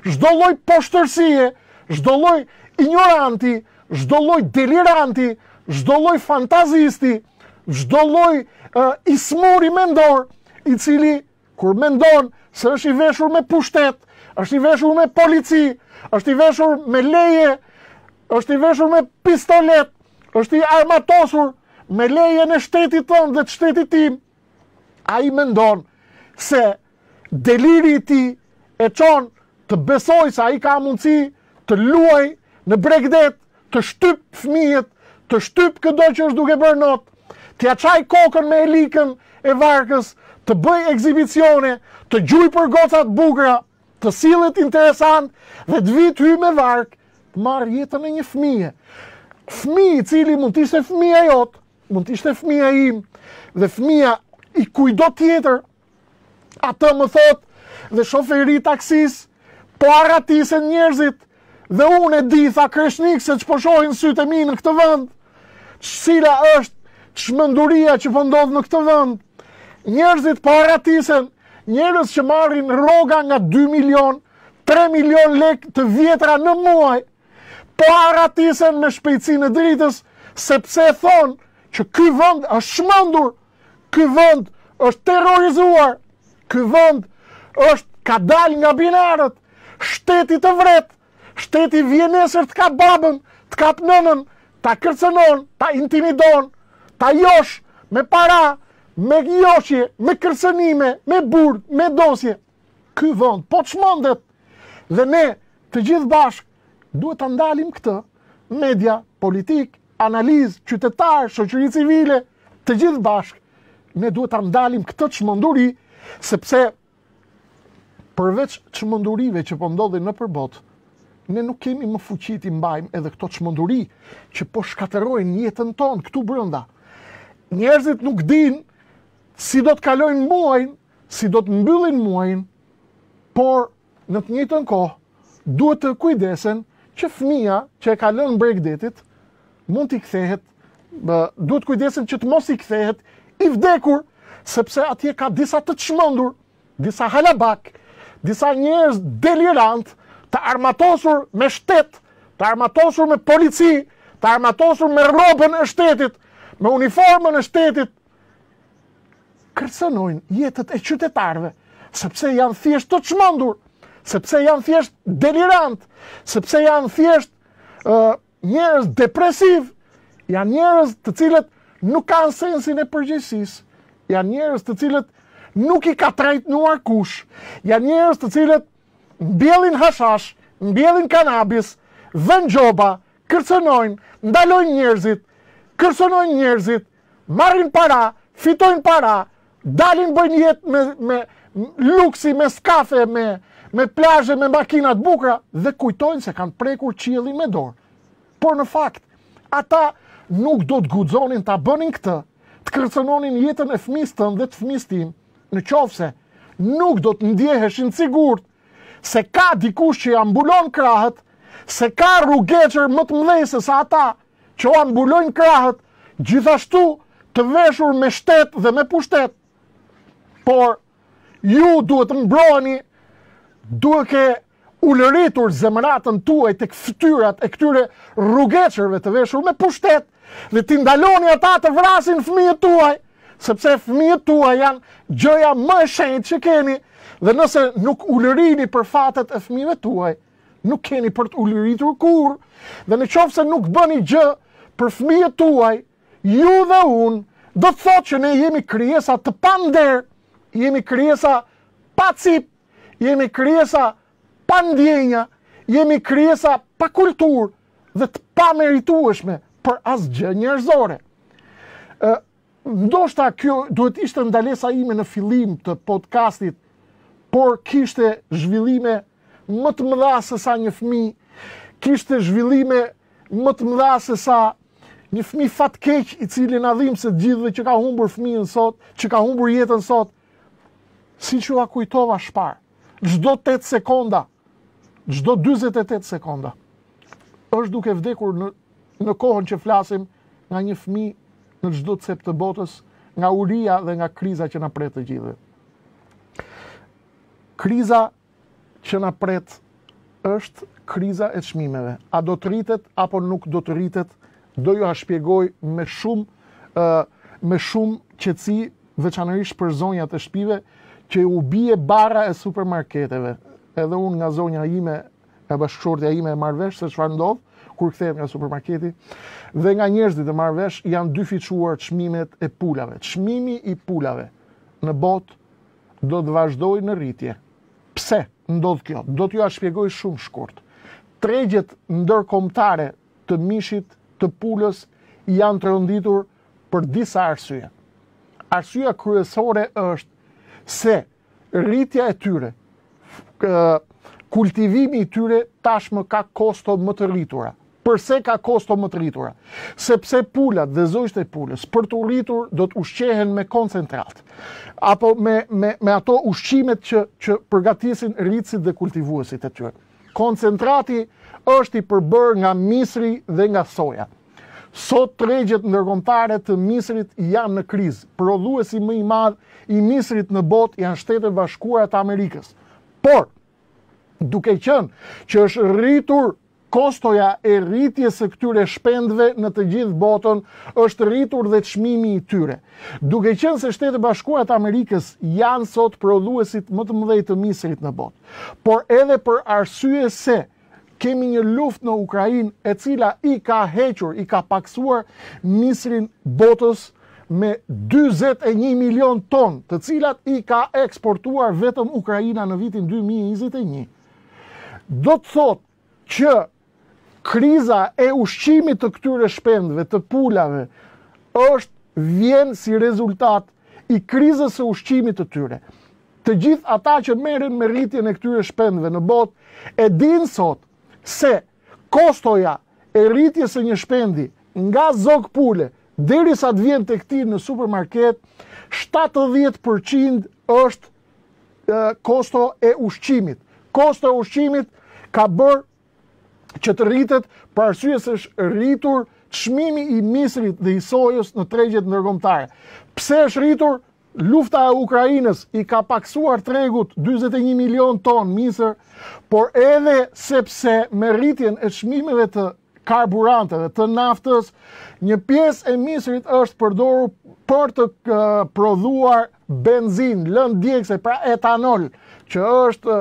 çdo lloj poshtërsie, çdo lloj ignoranti, çdo lloj deliranti, çdo lloj fantazisti, çdo lloj ismuri mendor, i cili kur mendon se është i veshur me pushtet, është i veshur me polici, është i veshur me leje, është i veshur me pistolet, është i armatosur me lejen e shtetit tënd dhe të shtetit tim, ai mendon se deliri i tij e çon të besoj se ai ka mundësi të luaj në Bregdet, të shtyp fëmijët, të shtyp këdo që është duke bërë not, t'ia çaj kokën me elikën e varkës, të bëj ekzibicione, të gjuj për goca të bukura, të sillet interesant dhe të vit hyj me vark, të marr jetën e një fëmije. Fëmijë i cili mund të ishte fëmia jot, mund të ishte fëmia im dhe fëmia i kujdo tjetër. Atë më thot dhe shoferi i taksis, po arratisen njerëzit dhe unë e di, tha Kreshnik, se që po shohin sytë e mi në këtë vend, cila është çmenduria që po ndodh në këtë vend. Njerëzit po arratisen, njerëz që marrin rroga nga 2 milion, 3 milion lek të vjetra në muaj, po arratisen me shpejtësinë e dritës, sepse e thonë që ky vend është shmendur, ky vend është terrorizuar, ky vend ka dal nga binarët, shteti të vret, shteti vjen nesër të ka babën, të ka nënën, ta kërcënon, ta intimidon, ta josh me para, me joshje, me kërcënime, me burg, me dosje. Ky vend po të shmendet. Dhe ne të gjithë bashkë duhet të ndalim këtë, media, politik, analizë, qytetar, shoqëri civile, të gjithë bashkë, ne duhet të ndalim këtë çmenduri, sepse përveç çmendurive që po ndodhin në përbot, ne nuk kemi më fuqi t'i mbajmë edhe këto çmenduri që po shkatërrojnë jetën tonë këtu brenda. Njerëzit nuk dinë si do të kalojnë muajin, si do të mbyllin muajin, por në të njëjtën kohë duhet të kujdesen që fëmia që e ka lënë Bregdetit mund t'i kthehet, duhet kujdesen që të mos i kthehet i vdekur, sepse atje ka disa të çmendur, disa halabak, disa njerëz delirant, të armatosur me shtet, të armatosur me polici, të armatosur me rrobën e shtetit, me uniformën e shtetit, kërcënojnë jetët e qytetarëve, sepse janë thjesht të çmendur, sepse janë thjesht delirant, sepse janë thjesht njerëz depresiv, janë njerëz të cilët nuk kanë sensin e përgjegjësisë, janë njerëz të cilët nuk i ka trajtuar kush, janë njerëz të cilët mbjellin hashash, mbjellin kanabis, vën gjoba, kërcënojnë, ndalojnë njerëzit, kërcënojnë njerëzit, marrin para, fitojnë para, dalin bëjnë jetë me luksi, me skafe, me plazhe, me makina të bukura dhe kujtojnë se kanë prekur qiellin me dorë. Por në fakt, ata nuk do të guxonin ta bënin këtë, të kërcënonin jetën e fëmisë tënd dhe të fëmisë tim, në qofse nuk do të ndjeheshin sigurt se ka dikush që ja mbulon krahët, se ka rrugeçër më të mëdhenj se sa ata që ja mbulojnë krahët, gjithashtu të veshur me shtet dhe me pushtet. Por ju duhet të mbroheni duke ulëritur zemratën tuaj tek fytyrat e këtyre rrugeçërve të veshur me pushtet dhe t'i ndaloni ata të vrasin fëmijët tuaj, sepse fëmijët tuaj janë gjëja më e shenjtë që keni, dhe nëse nuk ulërini për fatet e fëmijëve tuaj, nuk keni për të ulëritur kurrë, dhe në qoftë se nuk bëni gjë për fëmijët tuaj, ju dhe unë, do të thotë që ne jemi krijesa të pander, jemi krijesa pa cip, jemi krijesa pa ndjenja, jemi krijesa pa kulturë dhe të pa meritueshme për asgjë njerëzore. Ndoshta kjo duhet ishte ndalesa ime në fillim të podcastit, por kishte zhvillime më të mëdha se sa një fëmijë, kishte zhvillime më të mëdha se sa një fëmijë fatkeq i cili na dhimbë se gjithë që ka humbur fëmijën sot, që ka humbur jetën sot, siç u kujtova shpar, çdo 8 sekonda, çdo 48 sekonda, është duke vdekur në kohën që flasim nga një fëmijë në çdo cep të botës, nga uria dhe nga kriza që na pret të gjithëve. Kriza që na pret është kriza e çmimeve. A do të rritet apo nuk do të rritet? Do ju a shpjegoj me shumë qetësi, veçanërisht për zonjat e shtëpive, që u bie barra e supermarketeve. Edhe unë nga zonja ime, e bashkëshortja ime e marr vesh se çfarë ndodh kur kthehem nga supermarketi, dhe nga njerëzit e marr vesh janë dyfiquar çmimet e pulave. Çmimi i pulave në botë do të vazhdojë në rritje. Pse ndodh kjo? Do t'ju a shpjegoj shumë shkurt. Tregjet ndërkombëtare të mishit të pulës janë të rënditur për disa arsye. Arsyeja kryesore është se rritja e tyre, kultivimi i tyre tashmë ka kosto më të rritura. Përse ka kosto më të rritura? Sepse pulat dhe zogjet e pulës për të rritur do të ushqehen me koncentrat, apo me ato ushqimet që përgatisin rritësit dhe kultivuesit e tyre. Koncentrati është i përbërë nga misri dhe nga soja. Sot tregjet ndërkombëtare të misrit janë në krizë. Prodhuesi më i madh i misrit në botë janë Shtetet Bashkuara të Amerikës. Por, duke qenë që është rritur kostoja e rritjes së këtyre shpendëve në të gjithë botën është rritur dhe çmimi i tyre. Duke qenë se Shtetet Bashkuara të Amerikës janë sot prodhuesit më të mëdhenj të misrit në botë, por edhe për arsye se kemi një luftë në Ukrainë e cila i ka hequr, i ka paksuar misrin botës me 41 milion ton, të cilat i ka eksportuar vetëm Ukraina në vitin 2021. Do të thotë që kriza e ushqimit të këtyre shpendëve, të pulave, vjen si rezultat i krizës së ushqimit të tyre. Të gjithë ata që merren me rritjen e këtyre shpendëve në botë e dinë sot se kostoja e rritjes së një shpendi nga zog pule derisa të vjen tek ti në supermarket, 70% është kosto e ushqimit. Kosto e ushqimit ka bërë që të rritet për arsye se është rritur çmimi i misrit dhe i sojës në tregjet ndërkombëtare. Pse është rritur? Lufta e Ukrainës i ka paksuar tregut 41 milion ton misër, por edhe sepse me rritjen e çmimeve të karburanteve, të naftës, një pjesë e misrit është përdorur për të prodhuar benzinë, lëndë djegëse, pra etanol, që është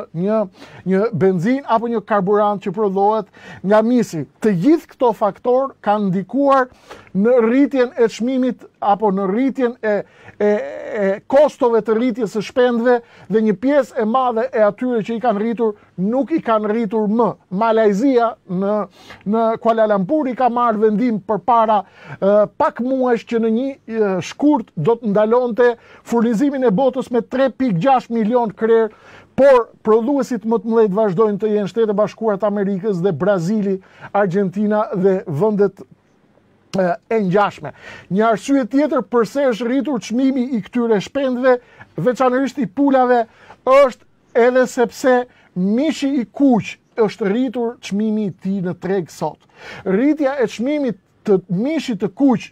një benzin apo një karburant që prodhohet nga misri. Të gjithë këto faktor kanë ndikuar në rritjen e çmimit apo në rritjen e kostove të rritjes së shpendëve dhe një pjesë e madhe e atyre që i kanë rritur nuk i kanë rritur më. Malajzia në Kuala Lumpur i ka marrë vendim përpara pak muajsh që në një shkurt do të ndalonte furnizimin e botës me 3.6 milion krerë, por prodhuesit më të mëdhenj vazhdojnë të jenë Shtetet Bashkuara të Amerikës dhe Brazili, Argentina dhe vendet e ngjashme. Një arsye tjetër pse është rritur çmimi i këtyre shpendëve, veçanërisht i pulave, është edhe sepse mishi i kuq është rritur çmimi i tij në treg sot. Rritja e çmimit të mishit të kuq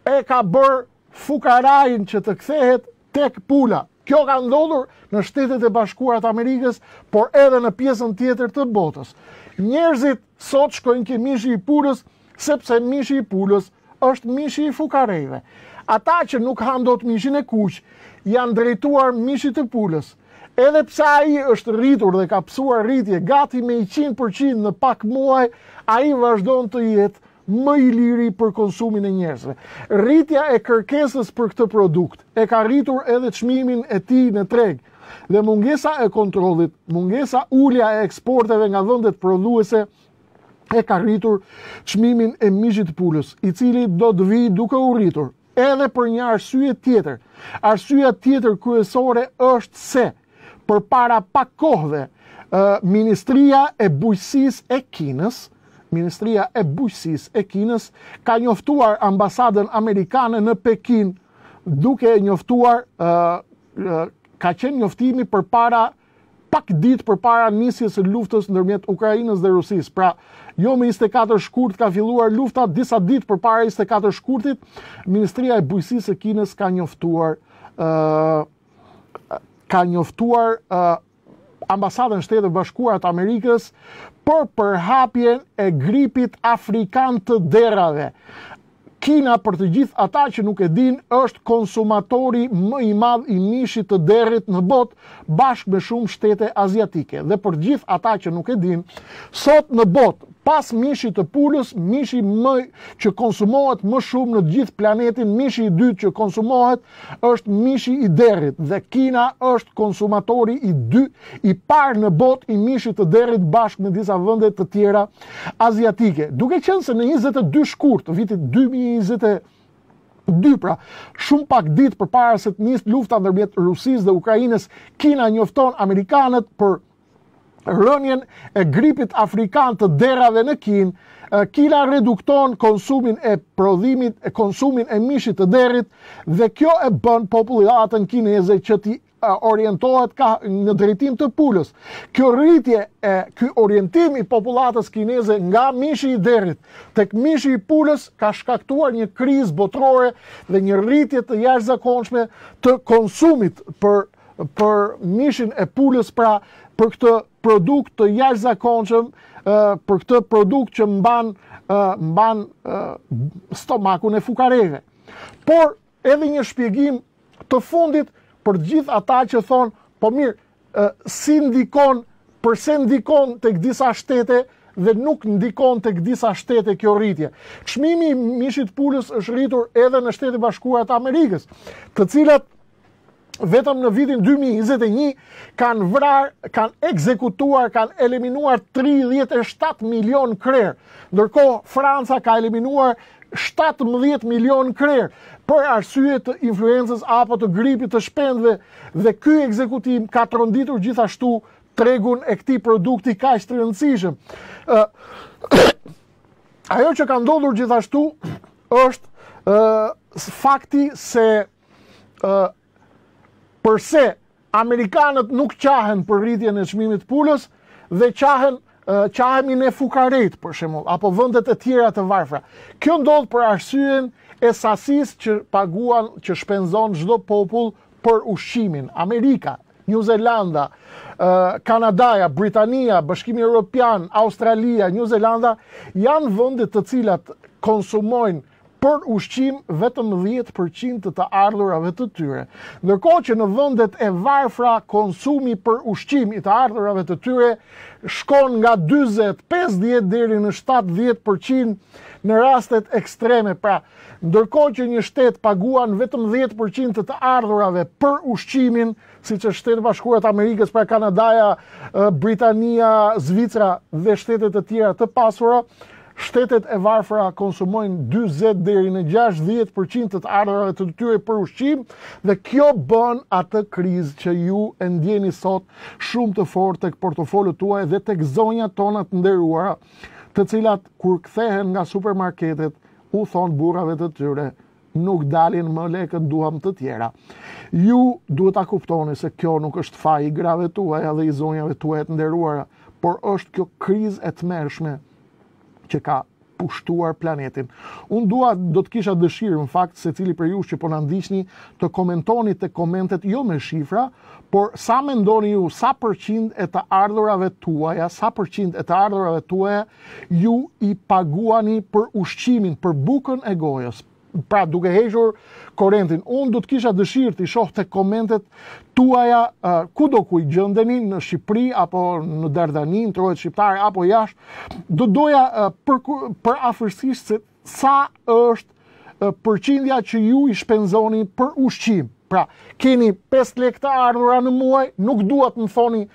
e ka bërë fukarajin që të kthehet tek pula. Kjo ka ndodhur në Shtetet e Bashkuara të Amerikës, por edhe në pjesën tjetër të botës. Njerëzit sot shkojnë ke mishi i pulës, sepse mishi i pulës është mishi i fukarejve. Ata që nuk han dot mishin e kuq, janë drejtuar mishit të pulës. Edhe pse ai është rritur dhe ka psuar rritje gati me 100% në pak muaj, ai vazhdon të jetë më i liri për konsumin e njerëzve. Rritja e kërkesës për këtë produkt e ka rritur edhe çmimin e tij në treg. Dhe mungesa e kontrollit, mungesa ulja e eksporteve nga vendet prodhuese e ka rritur çmimin e mishit të pulës, i cili do të vijë duke u rritur. Edhe për një arsye tjetër. Arsyeja tjetër kryesore është se përpara pak kohëve Ministria e Bujqësisë e Kinës ka njoftuar ambasadën amerikane në Pekin, duke njoftuar, ka qenë njoftimi pak ditë përpara nisjes së luftës ndërmjet Ukrainës dhe Rusisë. Pra, jo me 24 shkurt ka filluar lufta, disa ditë përpara 24 shkurtit, Ministria e Bujqësisë e Kinës ka njoftuar ambasadën Shtetet Bashkuara të Amerikës për përhapjen e gripit afrikan të derrave. Kina, për të gjithë ata që nuk e din, është konsumatori më i madh i mishit të derrit në botë, bashkë me shumë shtete aziatike. Dhe për të gjithë ata që nuk e din, sot në botë, pas mishit të pulës, mishi që konsumohet më shumë në gjithë planetin, mishi i dytë që konsumohet është mishi i derrit. Dhe Kina është konsumatori i parë në botë i mishit të derrit bashkë me disa vende të tjera aziatike. Duke qenë se në 22 shkurt të vitit 2022, pra shumë pak ditë përpara se të nisë lufta ndërmjet Rusisë dhe Ukrainës, Kina njofton amerikanët për rënjen e gripit afrikan të derrave në Kinë. Kina redukton konsumin e prodhimit, konsumin e mishit të derrit, dhe kjo e bën popullatën kineze që ti orientohet në drejtim të pulës. Kjo rritje, ky orientim i popullatës kineze nga mishi i derrit tek mishi i pulës ka shkaktuar një krizë botërore dhe një rritje të jashtëzakonshme të konsumit për mishin e pulës, pra për këtë produkt të jashtëzakonshëm, për këtë produkt që mban stomakun e fukareve. Por edhe një shpjegim të fundit për gjithë ata që thonë, po mirë, si ndikon, përse ndikon tek disa shtete dhe nuk ndikon tek disa shtete kjo rritje. Çmimi i mishit pulës është rritur edhe në Shtetet Bashkuara të Amerikës, të cilat vetëm në vitin 2021 kanë vrarë, kanë ekzekutuar, kanë eliminuar 37 milion krerë, ndërkohë Franca ka eliminuar 17 milion krerë për arsye të influencës apo të gripit të shpendëve, dhe ky ekzekutim ka tronditur gjithashtu tregun e këtij produkti kaq të rëndësishëm. Ajo që ka ndodhur gjithashtu është fakti se përse Amerikanët nuk qahen për rritjen e çmimit të pulës dhe qahemi ne fukarejt, për shembull, apo vendet e tjera të varfra. Kjo ndodh për arsyeën e sasisë që paguan, që shpenzon çdo popull për ushqimin. Amerika, New Zelanda, Kanadaja, Britania, Bashkimi Evropian, Australia, New Zelanda janë vende të cilat konsumojnë për ushqim vetëm 10% të ardhurave të tyre. Ndërkohë që në vendet e varfra konsumi për ushqim i të ardhurave të tyre shkon nga 40-50 deri në 70% në rastet ekstreme. Pra, ndërkohë që një shtet paguan vetëm 10% të ardhurave për ushqimin, siç është Shtetet Bashkuara të Amerikës, pra Kanadaja, Britania, Zvicra dhe shtetet e tjera të pasura, shtetet e varfra konsumojnë 40 deri në 60% të ardhurave të tyre për ushqim, dhe kjo bën atë krizë që ju e ndjeni sot shumë të fortë tek portofolët tuaj dhe tek zonjat tona të nderuara, të cilat kur kthehen nga supermarketet u thon burrave të tyre, nuk dalin më lekët, duam të tjera. Ju duhet ta kuptoni se kjo nuk është faji i grave tuaja dhe i zonjave tuaja të nderuara, por është kjo krizë e tmerrshme që ka pushtuar planetin. Unë do të kisha dëshirë, në fakt, se cili për ju që po na ndiqni, të komentoni te komentet jo me shifra, por sa mendoni ju, sa përqind e të ardhurave tuaja, ju i paguani për ushqimin, për bukën e gojës, pra duke hequr korrentin. Unë do të kisha dëshirë të shoh te komentet tuaja kudo ku i gjendeni, në Shqipëri apo në Dardani, në trojet shqiptare apo jashtë, do doja për afërsisht se sa është përqindja që ju i shpenzoni për ushqim. Pra, keni 5 lekë të ardhura në muaj, nuk duhet më thoni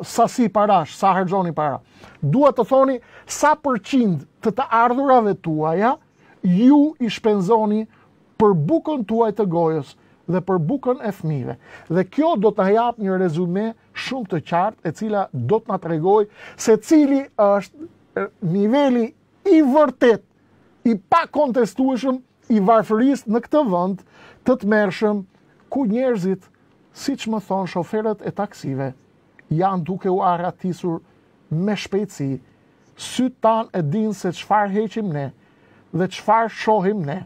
sasi parash, sa harxhoni para. Duhet të thoni sa përqind të ardhurave tuaja ju i shpenzoni për bukën tuaj të gojës dhe për bukën e fëmijëve. Dhe kjo do të jap një rezume shumë të qartë, e cila do të na tregoj se cili është niveli i vërtet, i pakontestueshëm i varfërisë në këtë vend të tmerrshëm, ku njerëzit, siç më thon shoferët e taksive, janë duke u arratisur me shpejtësi. Sytë tanë e dinë se çfarë heqim ne dhe çfarë shohim ne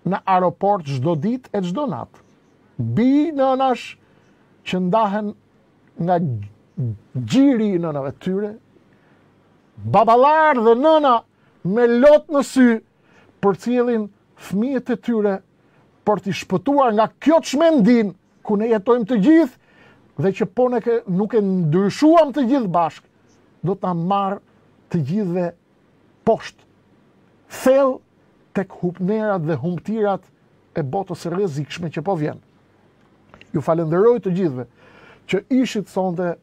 në aeroport çdo ditë e çdo natë. Bi nënash që ndahen nga gjiri i nënave tyre, baballar dhe nëna me lot në sy për cilin fëmijët e tyre për t'i shpëtuar nga kjo çmendin ku ne jetojmë të gjithë dhe që po nuk e ndryshuam të gjithë bashkë, do ta marr të gjithëve poshtë. Thellë tek hupnerat dhe humbtirat e botës së rrezikshme që po vjen. Ju falenderoj të gjithëve që ishit sonte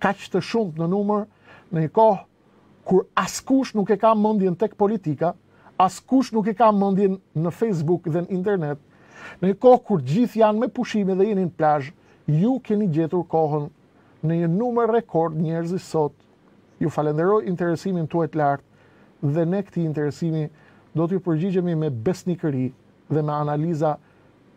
kaq të shumt në numër në një kohë kur askush nuk e ka mendjen tek politika, askush nuk e ka mendjen në Facebook dhe në internet, në një kohë kur gjithë janë me pushime dhe jeni në plazh, ju keni gjetur kohën në një numër rekord njerëzish sot. Ju falenderoj interesimin tuaj të lartë dhe ne këtij interesimi do t'ju përgjigjemi me besnikëri dhe me analiza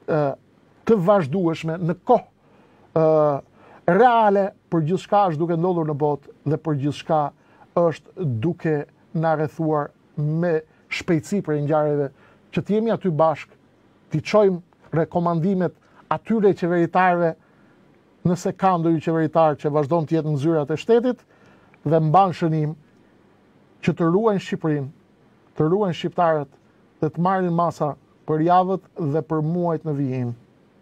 të vazhdueshme në kohë reale për gjithçka është duke ndodhur në botë dhe për gjithçka është duke na rrethuar me shpejtësi për ngjarjeve, që të jemi aty bashkë, t'i çojmë rekomandimet atyre qeveritarëve nëse ka ndonjë qeveritar që vazhdon të jetë në zyrat e shtetit dhe mban shënim që të ruajnë Shqipërinë, të ruajnë shqiptarët dhe të marrin masa për javët dhe për muajt në vijim,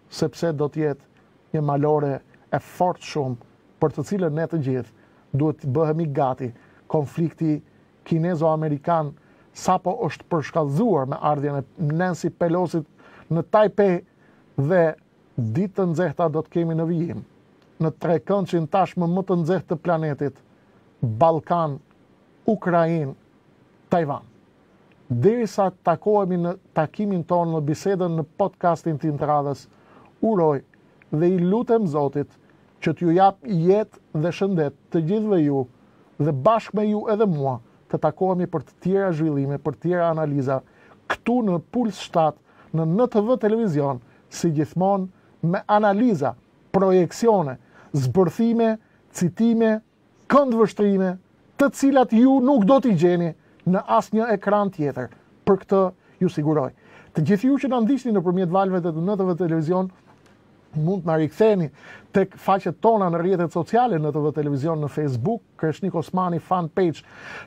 sepse do të jetë një malore e fortë shumë për të cilën ne të gjithë duhet të bëhemi gati. Konflikti kinezo-amerikan sapo është përshkallëzuar me ardhjen e Nancy Pelosit në Taipei dhe ditë të nxehta do të kemi në vijim në trekëndçin tashmë më të nxehtë të planetit, Ballkan, Ukrainë, Taiwan. Derisa takohemi në takimin tonë në bisedën në podcastin tim të radhës, uroj dhe i lutem Zotit që t'ju jap jetë dhe shëndet të gjithëve ju dhe bashkë me ju edhe mua të takohemi për të tjera zhvillime, për të tjera analiza këtu në Puls 7 në NTV Televizion, si gjithmonë me analiza, projekcione, zbërthime, citime, këndvështrime, të cilat ju nuk do t'i gjeni në asnjë ekran tjetër. Për këtë ju siguroj. Të gjithë ju që na ndiqni nëpërmjet valveve të NTV Televizion, mund të na riktheni tek faqet tona në rrjetet sociale në NTV Televizion në Facebook, Kreshnik Osmani fanpage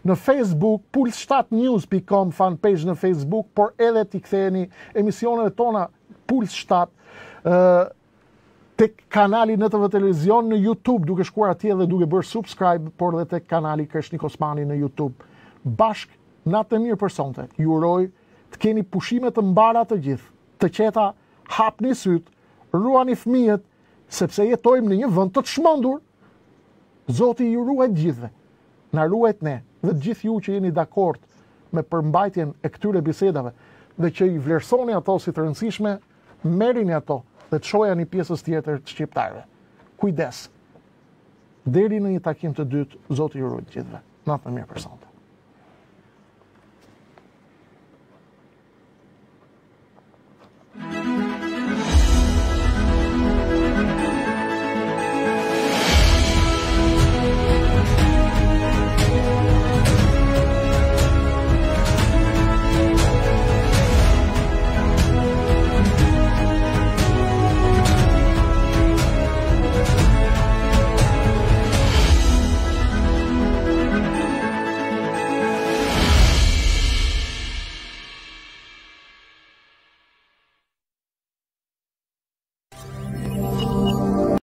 në Facebook, puls7news.com fanpage në Facebook, por edhe t'i ktheheni emisioneve tona Puls 7 tek kanali NTV Televizion në YouTube, duke shkuar atje dhe duke bërë subscribe, por edhe tek kanali Kreshnik Osmani në YouTube. Bashk natë të mirë për sonte. Ju uroj të keni pushime të mbara të gjithë, të qeta, hapni syt, ruani fëmijët, sepse jetojmë në një vend të çmendur. Zoti ju ruaj gjithëve. Na ruajt ne dhe të gjithë ju që jeni dakord me përmbajtjen e këtyre bisedave dhe që i vlerësoni ato si të rëndësishme, merrini ato dhe të shohani pjesës tjetër të shqiptarëve. Kujdes. Deri në një takim të dytë, Zoti ju ruaj të gjithëve. Natë të mirë për sonte.